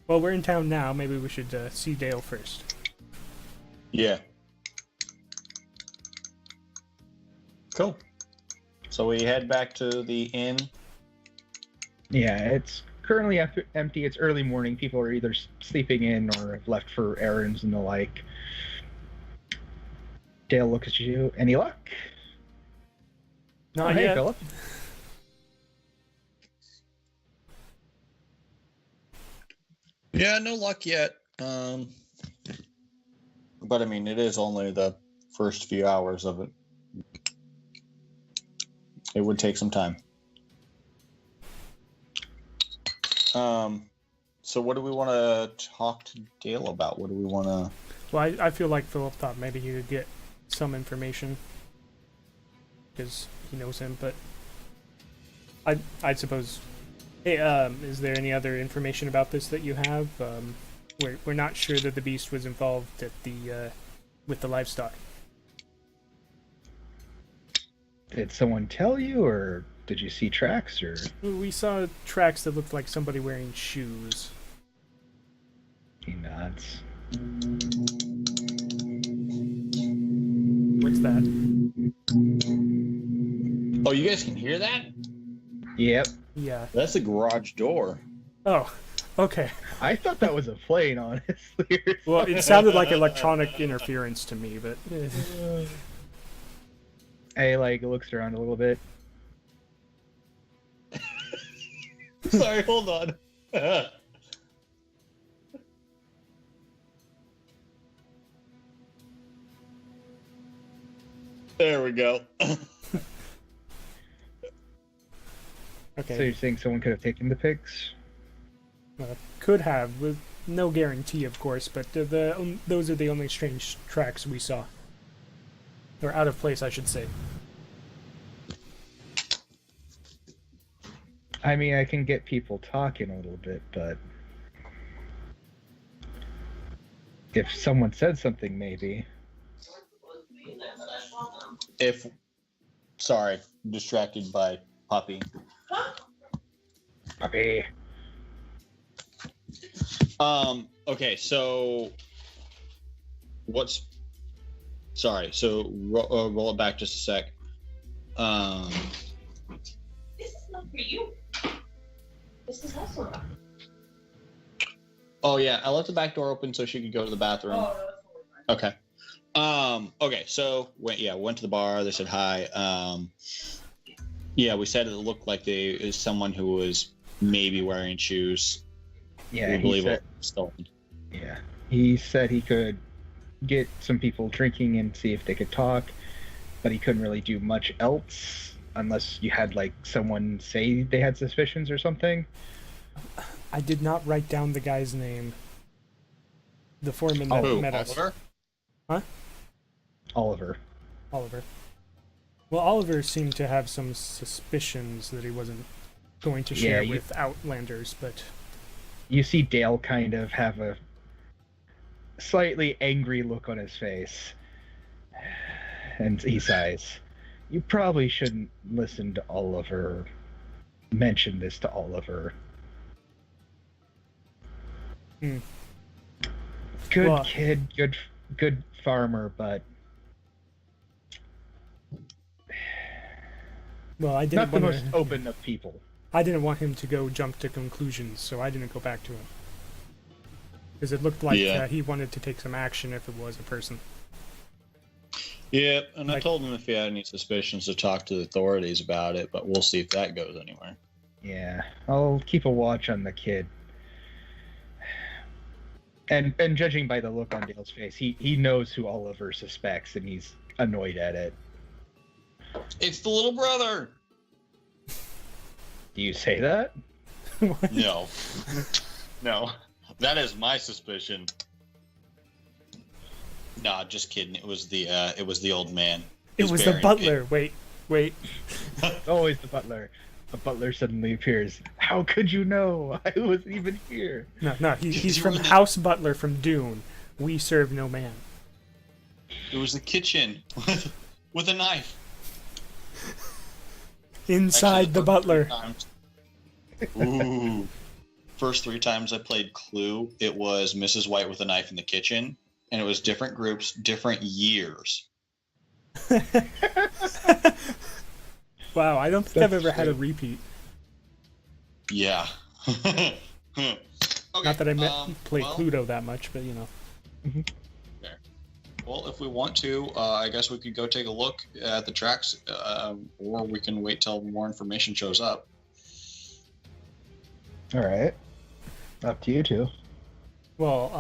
Well, we're in town now. Maybe we should see Dale first. Yeah. Cool. So we head back to the inn. Yeah, it's currently empty. It's early morning. People are either sleeping in or have left for errands and the like. Dale looks at you. Any luck? Not hey, yet. Philip. Yeah, no luck yet. But I mean, it is only the first few hours of it. It would take some time. So what do we want to talk to Dale about? What do we want to... Well, I feel like Philip thought maybe he could get some information because he knows him, but I'd suppose. Hey, is there any other information about this that you have? We're not sure that the beast was involved at the with the livestock. Did someone tell you, or did you see tracks, or? We saw tracks that looked like somebody wearing shoes. He nods. What's that? Oh, you guys can hear that? Yep. Yeah. That's the garage door. Oh, okay. I thought that was a plane, honestly. Well, it sounded like electronic interference to me, but Hey, looks around a little bit. Sorry, hold on. There we go. okay. So you're saying someone could have taken the pigs? Could have, with no guarantee, of course, but those are the only strange tracks we saw. Or out of place, I should say. I mean, I can get people talking a little bit, but if someone said something, maybe. Sorry, I'm distracted by Poppy. Puppy. Okay, so so roll it back just a sec. This is not for you. This is also not. Oh yeah, I left the back door open so she could go to the bathroom. Oh, no, that's totally fine. Okay. Okay, so went to the bar, they said hi. Yeah, we said it looked like it was someone who was maybe wearing shoes. Yeah, We he believe said, it was stolen. yeah. He said he could get some people drinking and see if they could talk, but he couldn't really do much else unless you had someone say they had suspicions or something. I did not write down the guy's name. The foreman that Who? met us. Oliver? Huh? Oliver. Oliver. Well, Oliver seemed to have some suspicions that he wasn't going to share with Outlanders, but... You see Dale kind of have a slightly angry look on his face. And he sighs. You probably shouldn't listen to Oliver. Mention this to Oliver. Hmm. Good Well- kid, good farmer, but Well, I not didn't the want most to... open of people. I didn't want him to go jump to conclusions, so I didn't go back to him. Because it looked like Yeah. he wanted to take some action if it was a person. Yeah, and I Like- told him if he had any suspicions to talk to the authorities about it, but we'll see if that goes anywhere. Yeah, I'll keep a watch on the kid. And judging by the look on Dale's face, he knows who Oliver suspects, and he's annoyed at it. It's the little brother. Do you say that? No, no, that is my suspicion. Nah, just kidding. It was the old man. It was the butler. Wait. Always the butler. A butler suddenly appears. How could you know? I wasn't even here. No, he's from House Butler from Dune. We serve no man. It was the kitchen with a knife. Inside the butler. Ooh. First 3 times I played Clue, it was Mrs. White with a knife in the kitchen, and it was different groups, different years. Wow, I don't think I've ever had a repeat. Yeah. Okay, Not that I play Cluedo that much, but you know. Okay. Well, if we want to, I guess we could go take a look at the tracks, or we can wait till more information shows up. All right. Up to you two. Well,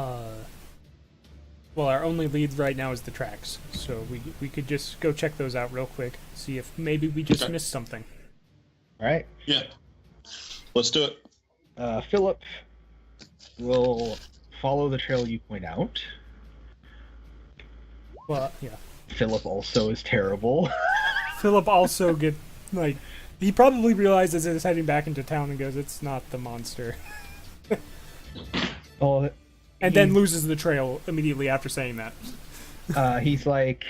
our only lead right now is the tracks, so we could just go check those out real quick, see if maybe we just missed something. All right. Yeah. Let's do it. Philip will follow the trail you point out. Well, yeah. Philip also is terrible. Philip also he probably realizes it's heading back into town and goes, "It's not the monster," Well, and then loses the trail immediately after saying that. he's like,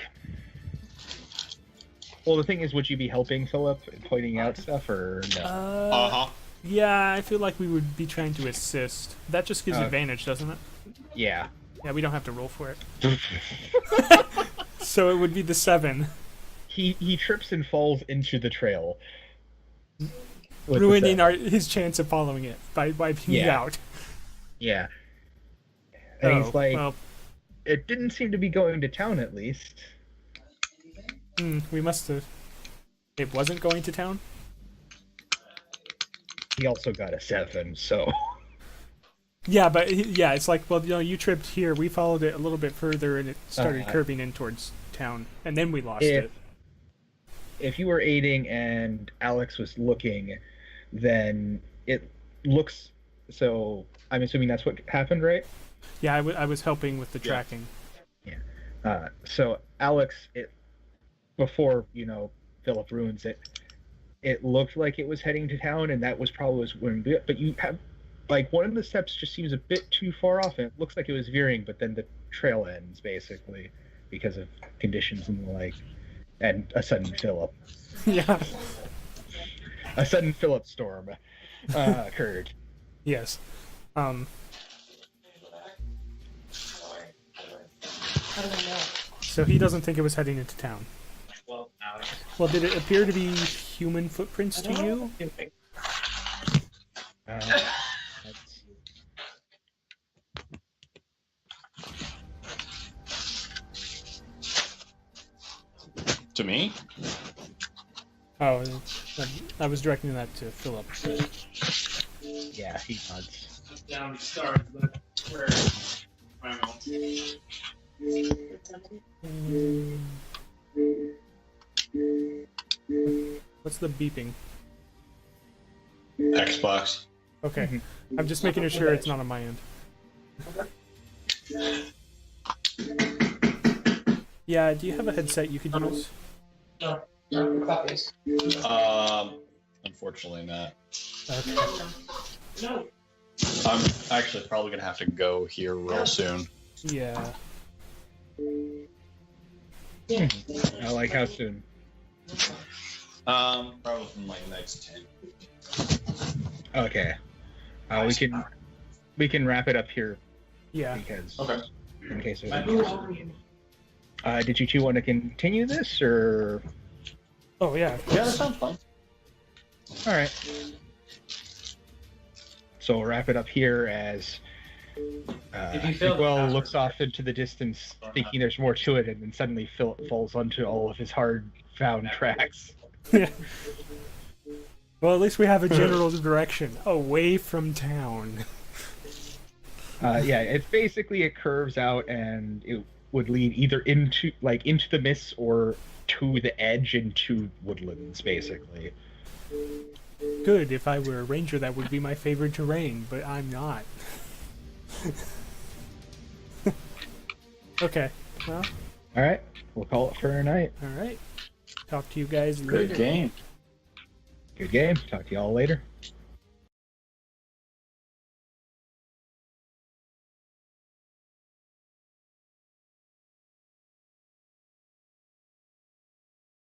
well, the thing is, would you be helping Philip in pointing out stuff, or no? Yeah, I feel like we would be trying to assist. That just gives advantage, doesn't it? Yeah. Yeah, we don't have to roll for it. So it would be the 7. He trips and falls into the trail, ruining his chance of following it by wiping it out. Yeah. And he's like, well, it didn't seem to be going to town, at least. We must have... It wasn't going to town? He also got a 7, so... Yeah, but it's like, well, you tripped here, we followed it a little bit further, and it started curving in towards town, and then we lost it. If you were aiding and Alex was looking, then it looks... So, I'm assuming that's what happened, right? Yeah, I was helping with the tracking. Yeah. So, Alex, before, Philip ruins it, it looked like it was heading to town, and that was probably when... But you have... Like, one of the steps just seems a bit too far off, and it looks like it was veering, but then the trail ends, basically, because of conditions and the like, and a sudden Philip. Yeah. A sudden Philip storm occurred. Yes. I don't know. So he doesn't think it was heading into town. Well, did it appear to be human footprints to you? To me? Oh, I was directing that to Philip. Yeah, he nods. Down stars, but where? What's the beeping? Xbox. Okay. I'm just making sure it's not on my end. Yeah, do you have a headset you could use? No, copies. Unfortunately not. Okay. No. I'm actually probably gonna have to go here real soon. Yeah. I like how soon. Probably in like the next 10. Okay. We can wrap it up here. Yeah. Because Okay. in case did you two want to continue this, or? Oh, yeah. Yeah, that sounds fun. All right. So we'll wrap it up here as Miguel looks off into the distance, thinking there's more to it, and then suddenly Philip falls onto all of his hard-found tracks. Yeah. Well, at least we have a general direction away from town. Yeah, it's basically it curves out and it would lead either into the mists or to the edge into woodlands, basically. Good. If I were a ranger, that would be my favorite terrain, but I'm not. Okay. Well, All right, we'll call it for a night. all right. Talk to you guys Good later. game. Good game. Talk to y'all later.